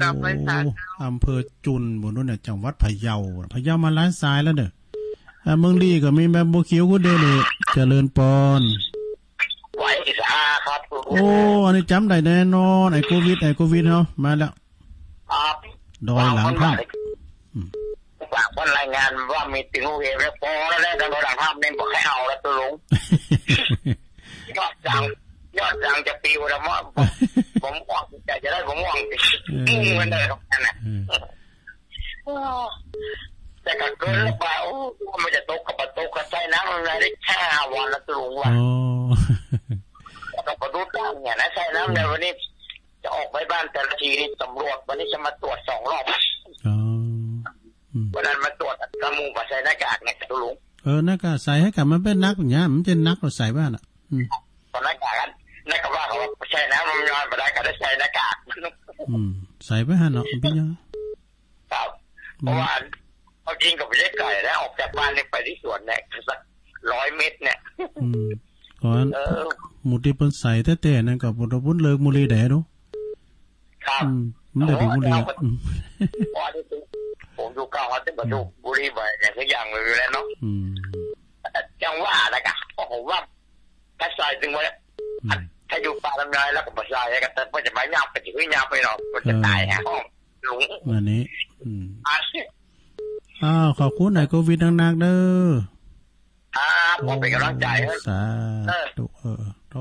กลับไปศาลอำเภอจุนบนนู้นน่ะจังหวัดพะเยามาล้านทรายแล้วเด้อเมืองลี่ก็มีแม่บ่เขียวกูเด้อเลยเจริญปอนไว้สะอาครับโอ้อันนี้จำได้แน่นอนไอ้โควิดเฮามาแล้วดอยหลังถ้ฝากคนรายงานว่ามีติงเวฟพอแล้วได้ตำรวจหลังภาพเนี่ยบอกให้เอาแล้วตัวลุงยอดจังจะปิวแล้วมั้งผมหวังจะได้ผมหวังมันเลยทุกท่านนะแต่ก็เกินแล้วไปโอ้มันจะตกกับประตูกระจายน้ำอะไรได้แค่วันละตัวลุงว่ะต้องกระดูดน้ำเนี่ยนะใช่น้ำในวันนี้จะออกไปบ้านแต่ละทีนี่ตำรวจวันนี้จะมาตรวจ2 รอบวันนั้นมาตรวจกระมูกใส่หน้ากากเนี่ยตัวลุงหน้ากากใส่ให้กับมันเป็นนักอย่างเงี้ยมันจะนักเราใส่บ้านอ่ะตอนหน้ากากกันนักว่าเขาใส่น้ำมันย้อนไปได้ก็ได้ใส่หน้ากากใส่ไปฮะเนาะเป็นยังครับเพราะว่าเอาจริงกับไปเล็กไก่แล้วออกจากบ้านเนี่ยไปที่สวนเนี่ยสัก100 เมตรเนี่ยก่อนหมุดที่เป็นใส่แต่นั่นก็บุตรบุญเลิกมุลีแดดูครับมันได้ถึงมุลีผมดูเก่าว่าจะมาดูบุรีไปอย่างทุกอย่างเลยแล้วเนาะจังว่าอะไรกันโอ้โหว่าถ้าใส่ถึงว่าถ้าอยู่ป่าลำไยแล้วก็มาใส่กันแต่พอจะไม่ยาวไปถึงไม่ยาวไปหรอกมันจะตายฮะห้องหลงอันนี้ขอบคุณนายโควิดนักๆเด้อผมเป็นกำลังใจสาธุโต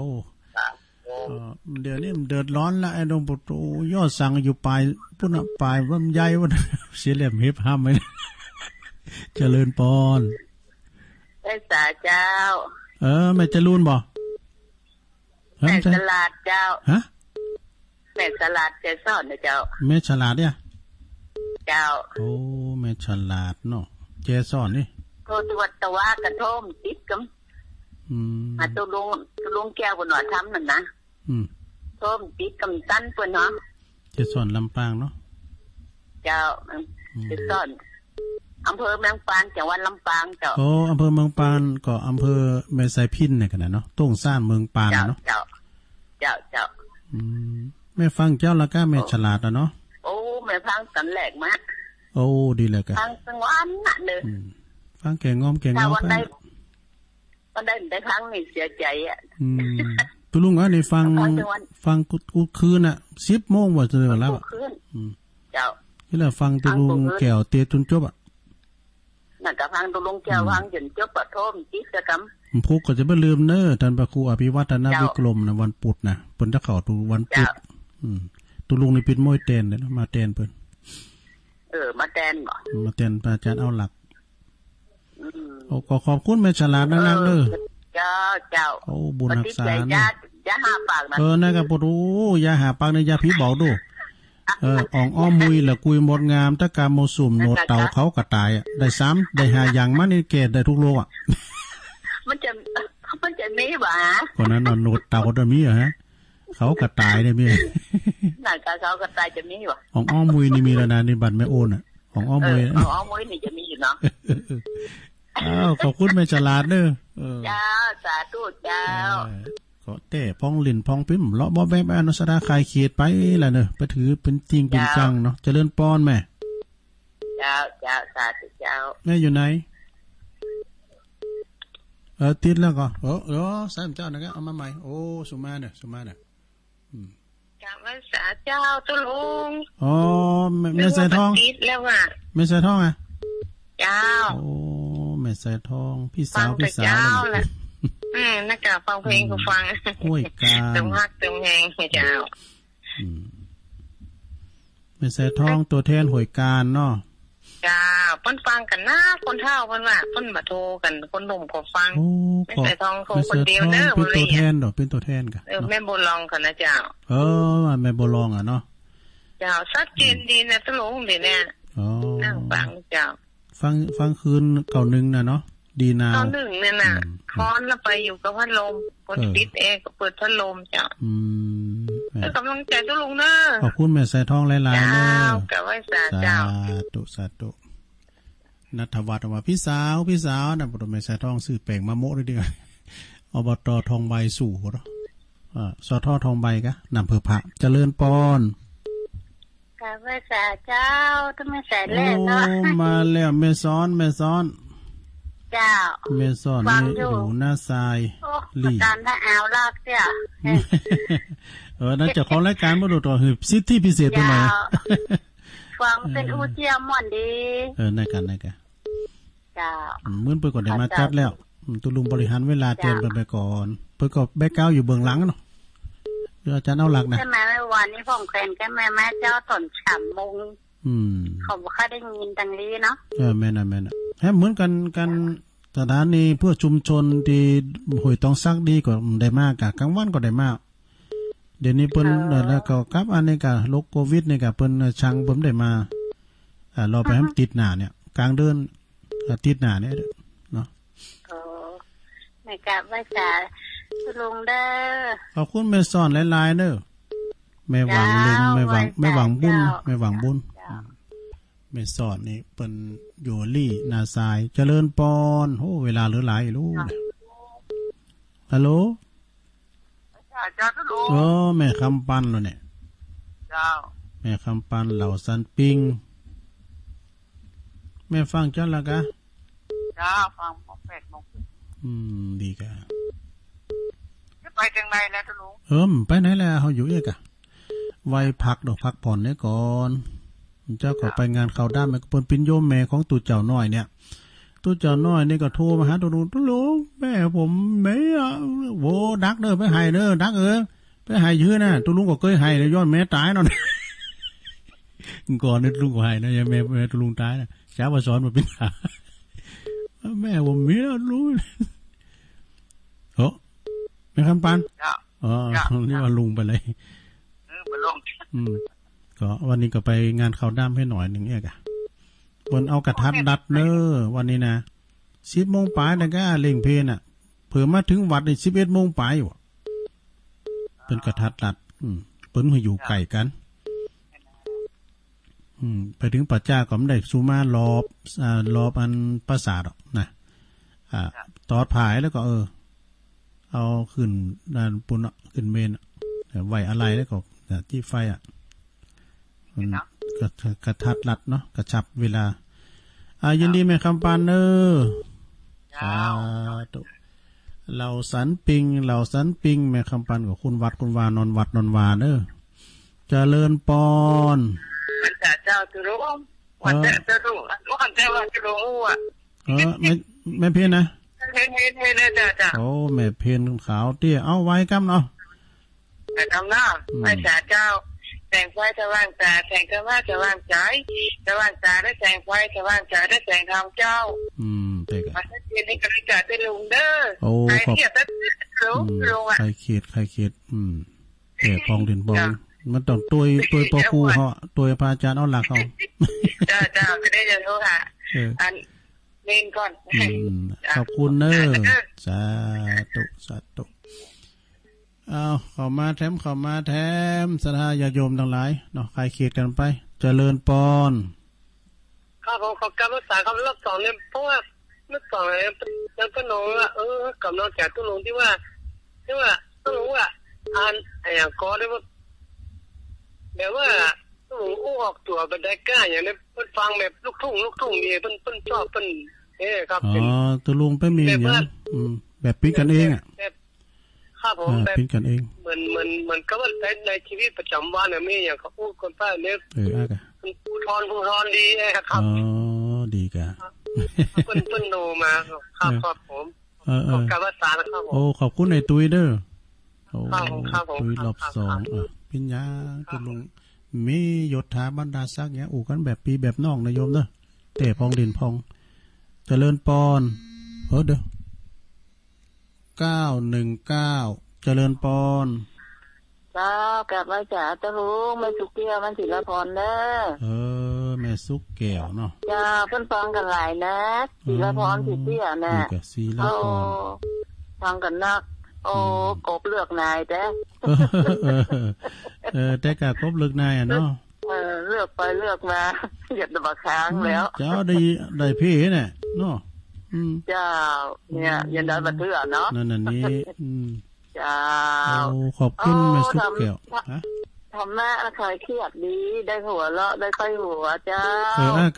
เดี๋ยวนี้มันเดือดร้อนละไอ้ดงปุตยอดสั่งอยู่ปลายพุ่นปลายว่ามันใหญ่ว่าเสียเหลี่ยมเฮ็บห้ามไหมเจริญปอนแม่สาเจ้าแม่จะรุ่นบ่แม่ฉลาดเจ้าฮะแม่ฉลาดเจสอนนะเจ้าแม่ฉลาดเนี่ยเจ้าโอ้แม่ฉลาดเนาะเจสอนนี่โทษวัดตะวากระทมติดกัมตัวลุงแก้วบนหัวทำนั่นนะโทมติดกำตั้นเพิ่นเนาะเจสอนลำปางเนาะเจ้าเจสอนอำเภอเมืองปานจังหวัดลำปางเจ้าโอ้อำเภอเมืองปานก็อำเภอแม่ไซพินเนี่ยกันนะเนาะต้งซ่านเมืองปานเนาะเจ้าแม่ฟังเจ้าละก้าแม่ฉลาดอ่ะเนาะโอ้แม่ฟังกันแหลกมากโอ้ดีเลยกันฟังสังวันน่ะเด้อฟังแก่งอมวันได้ฟังนี่เสียใจอ่ะตุลุงอ่ะนี่ฟังกูคืนน่ะ 10 โมงว่าจะแล้วอ่ะเจ้าที่แล้วฟังตุลุงแก้วเตจนจบอ่ะนั่นก็ฟังตุลุงแก้วฟังจนจบปฐมกิจกรรมพุกก็จะบ่ลืมเด้อท่านพระครูอภิวัฒนวิกรมนะวันพุธนะเพิ่นจะเข้าทุกวันพุธตุลุงนี่ปิดม้อยเต้นเด้อมาเต้นเพิ่นมาเต้นบ่มาเต้นอาจารย์เอาหลักขอบคุณแม่ฉลาดนักๆเด้อเจ้าโอ้บุญรักษาอย่าหาปากนะนั่นก็บ่รู้อย่าหาปากในยาพิษบอกดูอ่องอ้อมมุยละกุยหมดงามตะกามโมสุ่มโนดเต่าเขาก็ตายอ่ะได้3ได้5อย่างมานี่เกตได้ทุกโลกอ่ะมันจะมีบ่ฮะคนนั้นโนดเต่าก็มีฮะเขาก็ตายได้มีนั่นก็เขาก็ตายจะมีบ่อ่องอ้อมมุยนี่มีแล้วนะในบัตรแม่โอนอ่ะของอ้อมมุยนี่จะมีอยู่เนาะขอบคุณแม่ฉลาดเด้อเจ้าสาธุเจ้าก็แต่พองลิ่นพองปิ้มเลาะบ่แม่อนุสราคายเขตไปล่ะเด้อไปถือเป็นจริงเป็นจังเนาะเจริญปอนแม่เจ้าสาธุเจ้าแม่อยู่ไหนติดแล้วก็ใส่เจ้านะครับเอามาใหม่โอ้สุมาเนี่ยกลับมาสาเจ้าตุลุงแม่ใส่ทองติดแล้วอ่ะแม่ใส่ทองอ่ะเจ้าโอ้แม่ใส่ทองพี่สาวเจ้าแหละนักกะฟังเพลงก็ฟังห้วยกาเติมฮักเติมแหงเจ้าแม่ใส่ทองตัวแทนห้วยการเนาะ จ้าเปิ้นฟังกันนะคนเฒ่าเปิ้นว่าเปิ้นมาโทรกันคนหนุ่มก็ฟังไม่ใส่ทองโทรคนเดียวเด้อ เป็นตัวแทนดอกเป็นตัวแทนกันแม่โบลองกันนะเจ้าแม่โบลองอ่ะเนาะเจ้าชัดเจนดีนะตะลุงเดี๋ยวนี้นั่งฟังเจ้าฟังคืนเก่านึงน่ะเนาะดีนาวตอนนึงเนี่ยน่ะค้อนแล้วไปอยู่กับพัดลมคนปิดแอร์ก็เปิดพัดลมเจ้าแล้วกำลังใจตะลุงเด้อขอบคุณแม่สายทองหลายๆเด้อกะไว้สาเจ้าสาธุนัทวัฒน์ว่าพี่สาวน่ะบ่แม่สายทองซื้อแป้งมะโมะได้ดิอบตทองใบสู่เนาะสททองใบกะนำเภอพระเจริญปอนกะไว้สาเจ้าต้องแม่สายแรกเนาะมาแล้วแม่ซ้อนเจ้าแม่ซ้อนนี่อยู่หน้าทรายลี่ตามถ้าเอาลากเจ้าน่าจะของรายการบ่ดูต่อคือสิทธิพิเศษตัวไหนฟังเป็นอูเจียมม่วนดีนั่นกันเจ้ามื้อเพิ่นก็ได้มาจัดแล้วตุลุงบริหารเวลาเตรียมไปก่อนเพิ่นก็แบกกราวด์อยู่เบื้องหลังเนาะอาจารย์เอาหลักนะใช่มั้ยวันนี้ผมแฟนก็แม่เจ้าต้นฉ่ำมงเขาบ่ค่อยได้ยินดังนี้เนาะแม่น่ะแฮะเหมือนกันสถานีเพื่อชุมชนที่ห้วยตองซักดีก็ได้มากกะกลางวันก็ได้มากเดี๋ยวนี้เพิ่นแล้วก็กับอันนี้ก็โรคโควิดนี่ก็เพิ่นชังเพิ่นได้มารอไปให้ติดหน้าเนี่ยกลางเดือนติดหน้าเนี่ยเนาะในกะว่าจะลุงเด้อขอบคุณแม่สอนหลายๆเด้อแม่หวังลุงแม่หวังบุญแม่หวังบุญแม่สอนนี่เปิ้นอยู่ลี่นาทรายเจริญปอนโหเวลาเหลือหลายลูกฮัลโหลแม่คำปันแล้วเนี่ยแม่คำปันเหล่าสันปิงแม่ฟังจังละกะฟัง8:00 ดีกะไปจังไหนแล้วตุลุงไปไหนแล้วเฮาอยู่เอกะไว้พักดอกพักผ่อนเนี่ยก่อนเจ้าก็ไปงานเข้าด้านแม่ก็เปิ้นปิ่นโยมแม่ของตู่เจ้าน้อยเนี่ยตู่เจ้าน้อยนี่ก็โทรมาหาตุลุงแม่ผมแม่โวดักเด้อไปให้เด้อดักไปให้ยื้อน่ะตุลุงก็เคยให้แล้วย้อนแม่ตายเนาะก่อนนี่ตุลุงก็ให้นะอย่าแม่ตุลุงตายน่ะจ้าว่าสอนมาเป็นหาแม่ผมมีแล้วรู้แม่คำปันนี่ว่าลุงไปเลยไปลงก็วันนี้ก็ไปงานเข้าด้ามให้หน่อยนึงเอกอ่ะเปิ้นเอากระทัดดัดเด้อวันนี้นะ10:00 นปลายแล้วก็เล่งเพลน่ะเผื่อมาถึงวัดนี่11:00 นปลายอยู่เป็นกระทัดดัดเปิ้นอยู่ไกลกันไปถึงปัจจ้าก็ไม่ได้สุมารอบอันประสาทนะตอดผายแล้วก็เอาขึ้นด้านปุ่นขึ้นเมนไว้อะไรแล้วก็ที่ไฟมันกระทัดรัดเนาะกระชับเวลายินดีแม่คำปานสาธุเหล่าสันปิงแม่คำปานกับคุณวัดคุณวานอนวัดนอนวาเจริญปอนมันจะเจ้าตุลุงวันจะตุลุงวันจะว่าตุลุงอ่ะแม่เพียนนะเห็นจ้ะโอ้แม่เพียนขาวเตี้ยเอาไว้กำเนาะแต่ทำหน้าไม่จ่าเจ้าแสงไฟสว่างตาแสงธรรมะสว่างใจสว่างตาได้แสงไฟสว่างใจได้แสงธรรมเจ้าเด็กมันจะเรียนในกระจาได้ลุงเด้อโอ้ขอบลุงอ่ะใครเขียดเด็กพองดินบองมันต้องตัวปอครูเขาตัวพระอาจารย์เอาหลักเขาจ้าไม่ได้จะโทรหาอันเล่นก่อนขอบคุณเนอสาธุเข้ามาแถมศรัทธาญาติโยมทั้งหลายเนาะใครเขียดกันไปเจริญปอนครับผมขอการรักษาคำรอบ2เนี่ยเพราะว่าเมื่อ2เนี่ยยังก็น้องอ่ะกับน้องจากตุ้งลงที่ว่าต้องรู้ว่าอ่านอย่างก็ได้ว่าแบบว่าต้องรู้ออกตัวบันไดก้าอย่างนี้เพิ่นฟังแบบลูกทุ่งนี่เพิ่นชอบเพิ่นครับตัวลุงไปมีอย่างแบบปิ้งกันเองอ่ะครับผมแบบปิ้งกันเองเหมือนก็ว่าในชีวิตประจำวันเนี่ยมีอย่างเขาพูดคนป้าเนี่ยผู้ทอนดีครับดีกะเพิ่นโนมาครับผมขอบการรักษานะครับผมขอบคุณในตุ้ยเด้อตุ้ยรอบ2ปิญญาตัวลุงมียศถาบรรดาศักดิ์เนี่ยอู่กันแบบปีแบบน้องนะโยมเด้อ เต้พองดินพองเจริญปอนเด้อ919เจริญปอนจ้ากลับมาจ๋าตะลุงแม่สุกเกี้ยวมันศิลพรเด้อแม่สุกแก้วเนาะจ้าเพิ่นฟังกันหลายนะศิลพรสิเตี้ยน่ะนี่ก็ศิลพรฟังกันนักกบเลือกนายแต่แต่กะกบเลือกนายอ่ะเนาะเลือกไปเลือกมาเหยียดบักค้างแล้วเจ้าได้พี่เนี่ยเนาะเจ้าเนี่ยยันได้บัดเทื่อเนาะนั่นนี่เจ้าขอบคุณแม่สุกแก้วฮะทำหน้าคลายเครียดดีได้หัวเราะได้ค่อยหัวเจ้า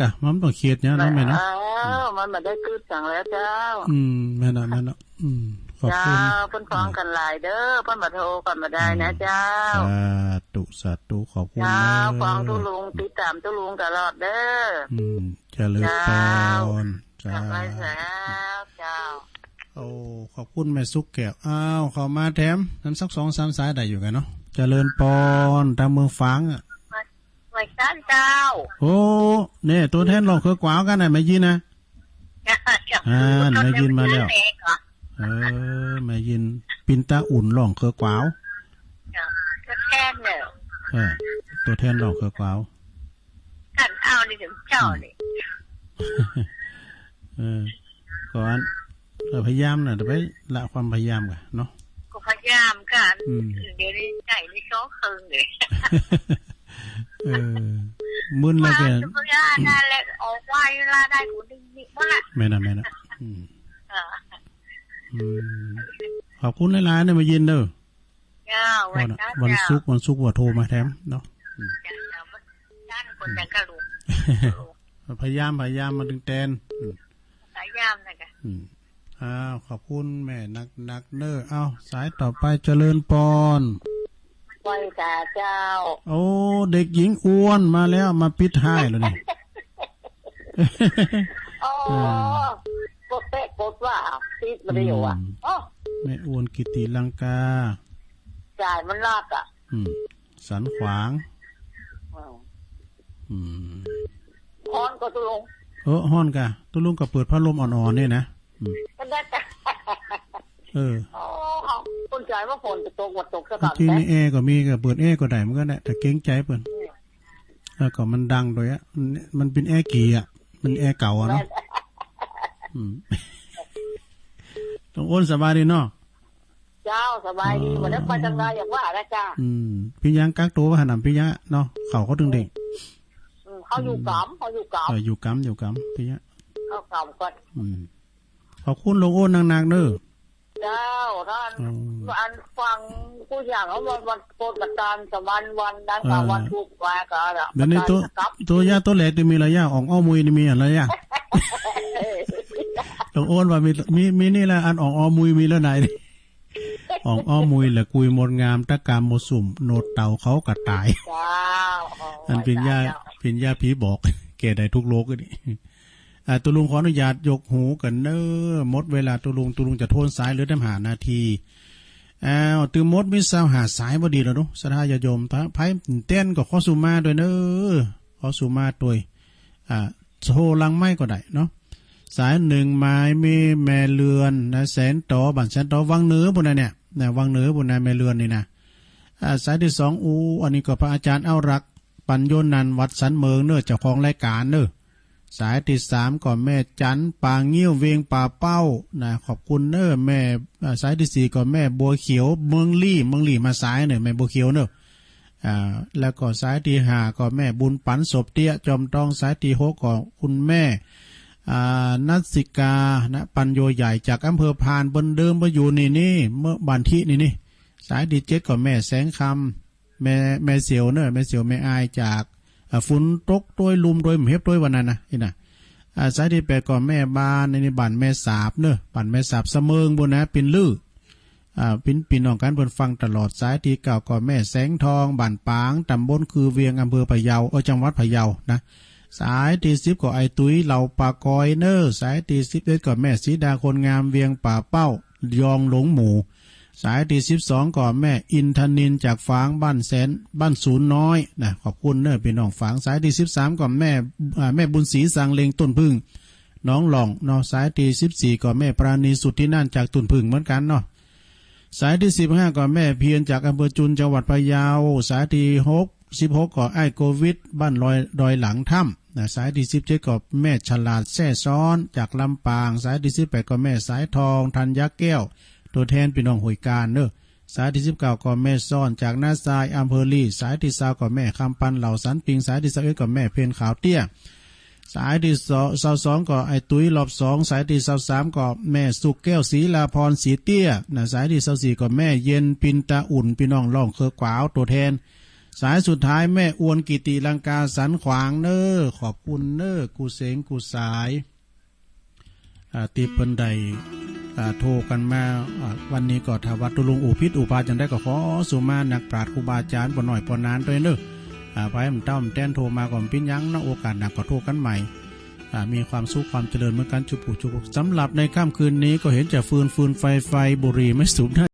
กะมันต้องเครียดเนี่ยนะแม่เนาะมันมาได้กึดสั่งแล้วเจ้าแม่เนาะขอบคุณเพิ่นฟังกันหลายเด้อเพิ่นมาโทรกันมาได้นะเจ้าสาธุขอบคุณนะฟังตุลุงติดตามตุลุงตลอดเด้อเจริญพรจ้าขอบคุณแม่สุกแก้วเข้ามาแถมนั้นสัก 2-3 สายได้อยู่กันเนาะเจริญพรตามเมืองฝางอ่ะไว้ซ่านเจ้าเนี่ยตัวแทนลองเคยกวาวกันน่ะแม่ยินนะแม่ยินมาแล้วแม่ยินปินตาอุ่นลองเคยกวาวตัวแทนเนี่ยตัวแทนลองเคยกวาวกันเอาดิถึงเจ้านี่ก่อนพยายามน่ะไปละความพยายามกันเนาะก็พยายามกันเดี๋ยวนี้ใจนี่โชคคืนเลยมึนแล้วแกได้แล้วออกไว้ลาได้กูนี่หมดละแม่น่ะขอบคุณหลายๆเนี่ยมายินเด้อวันศุกร์ว่าโทรมาแถมเนาะพยายามมาดึงแตนพยายามนะกะขอบคุณแม่นักเน้อสายต่อไปเจริญปอนไหว้จ่าเจ้าเด็กหญิงอ้วนมาแล้วมาปิดท้ายแล้วนี่กดเตะกดว่าปิดมาได้อยู่แม่อ้วนกิติลังกาจ่ายมันลากอ่ะสันขวางฮ้อนก็ตุลุงฮ้อนกะตุลุงก็เปิดพัดลมอ่อนๆนี่นะคนใจว่าฝนจะตกวัดตกสักครั้งจริงนี่แอร์ก็มีก็เปิดแอร์ก็ได้เหมือนกันแหละแต่เกรงใจเปิ่นแล้วก็มันดังโดยมันเป็นแอร์กี่อ่ะมันแอร์เก่าอ่ะเนาะต้องอ้นสบายดีเนาะเจ้าสบายดีเหมือนนั้นไปจังไรอย่างว่านะจ้าพี่ยังกักตัวว่าหนำพี่ยะเนาะเขาถึงเด็กเขาอยู่กำอยู่กำพี่ยะเขากำก่อนขอบคุณหลวงโอ้นนางๆเด้อเจ้าท่านอันฟังผู้อย่างเขาวันโกนกันตามสวรรค์วันนั้นกับวันทุกวันกันเดี๋ยวนี้ตัวยาตัวเล็กมีอะไรยาออกอ้อมุยนี่มีอะไรยาหลวงโอ้นว่ามีนี่แหละอันออกอ้อมุยมีแล้วไหนออกอ้อมุยแหละกุยหมดงามตะกามหมดสุ่มโนดเต่าเขากระต่ายอันเป็นยาผีบอกแก่ได้ทุกโลกนี่ตุลุงขออนุญาตยกหูกันเนหมดเวลาตุลุงจะโทนสายหรือหานาทีตือมดมิสาวหาสายบ่ดีแล้วเนาะสถาญาโยมถ้าไพ่เต้นก็ขอสุมาด้วยเนขอสุมาด้วยโทรลังไม้ก็ได้เนาะสาย1ไม้มีแม่เรือนนะแสนต่อบันแสนต่อวังเหนือบุญเนี่ยวังเหนือบุญแม่เรือนนี่นะสายที่2อันนี้ก็พระอาจารย์เอารักปัญโยนันวัดสันเมืองเนเจ้าของรายการเนสายที่3ก่อนแม่จันปางเงี้ยวเวียงป่าเป้านะขอบคุณแม่สายที่4ก่อนแม่บัวเขียวเมืองลี่มาสายแม่บัวเขียวแล้วก็สายที่5ก่อนแม่บุญปันศพเตี้ยจอมตองสายที่6ก่อนคุณแม่นัสิกานะปัญโยใหญ่จากอำเภอพานบนเดิมมาอยู่นี่เมื่อบันทินี่สายที่7ก่อนแม่แสงคำแม่เสียวแม่เสียวแม่อายจากฝนตกโดยลุมโดยเห็บโดยวันนั้นนะนี่นะสายที่8ก่อนแม่บ้านในบ้านแม่สาบบ้านแม่สาบเสมิงบนนะปินลื้อปินน้องกันบนฟังตลอดสายที่9ก่อนแม่แสงทองบ้านปางตำบลคือเวียงอำเภอพะเยาจังหวัดพะเยานะสายที่10ก่อนไอตุ้ยเหล่าปากอยสายที่11ก่อนแม่สีดาคนงามเวียงป่าเป้ายองหลงหมู่ สายที่12ก็แม่อินทนินจากฝางบ้านแสนบ้านศูนย์น้อยนะขอบคุณเนอะพี่น้องฝางสายที่13ก็แม่บุญศรีสังเลงต้นพึ่งน้องหล่องเนาะสายที่14ก็แม่ปราณีสุทธินั่นจากต้นพึ่งเหมือนกันเนาะสายที่15ก็แม่เพียรจากอำเภอจุนจังหวัดพะเยาสายที่16ก็ไอ้โควิดบ้านดอยหลังถ้ำนะสายที่17ก็แม่ฉลาดแซ่ซ้อนจากลำปางสายที่18ก็แม่สายทองธัญแก้วตัวแทนพี่น้องหวยการเนอะสายที่19ก็แม่ซ่อนจากนาซายอำเภอลี่สายที่20ก็แม่คำปันเหล่าสันปิงสายที่21ก็แม่เพนขาวเตี้ยสายที่22ก็ไอ้ตุ้ยรอบ2สายที่23ก็แม่สุกแก้วศรีลาพรศรีเตี้ยนะสายที่24ก็แม่เย็นปินตาอุ่นพี่น้องล่องเคอกวาวตัวแทนสายสุดท้ายแม่อวนกิติลังกาสันขวางเนอขอบคุณเนอกูเสงกูสายตีเพิ่นใดโทรกันมาวันนี้ก็ทวัดตุลุงอุพิษอุปาจังได้ก็ขอสุมานักปราชญ์ครูบาอาจารย์ปนหน่อยปนนานด้วยเนอไปมันเต้ามันแต้นโทรมาก่อนปิ้นยั้งนะโอกาสหนักก็โทรกันใหม่มีความสุขความเจริญเหมือนกันจุบุสำหรับในค่ำคืนนี้ก็เห็นจะฟืนไฟบุหรี่ไม่สูบ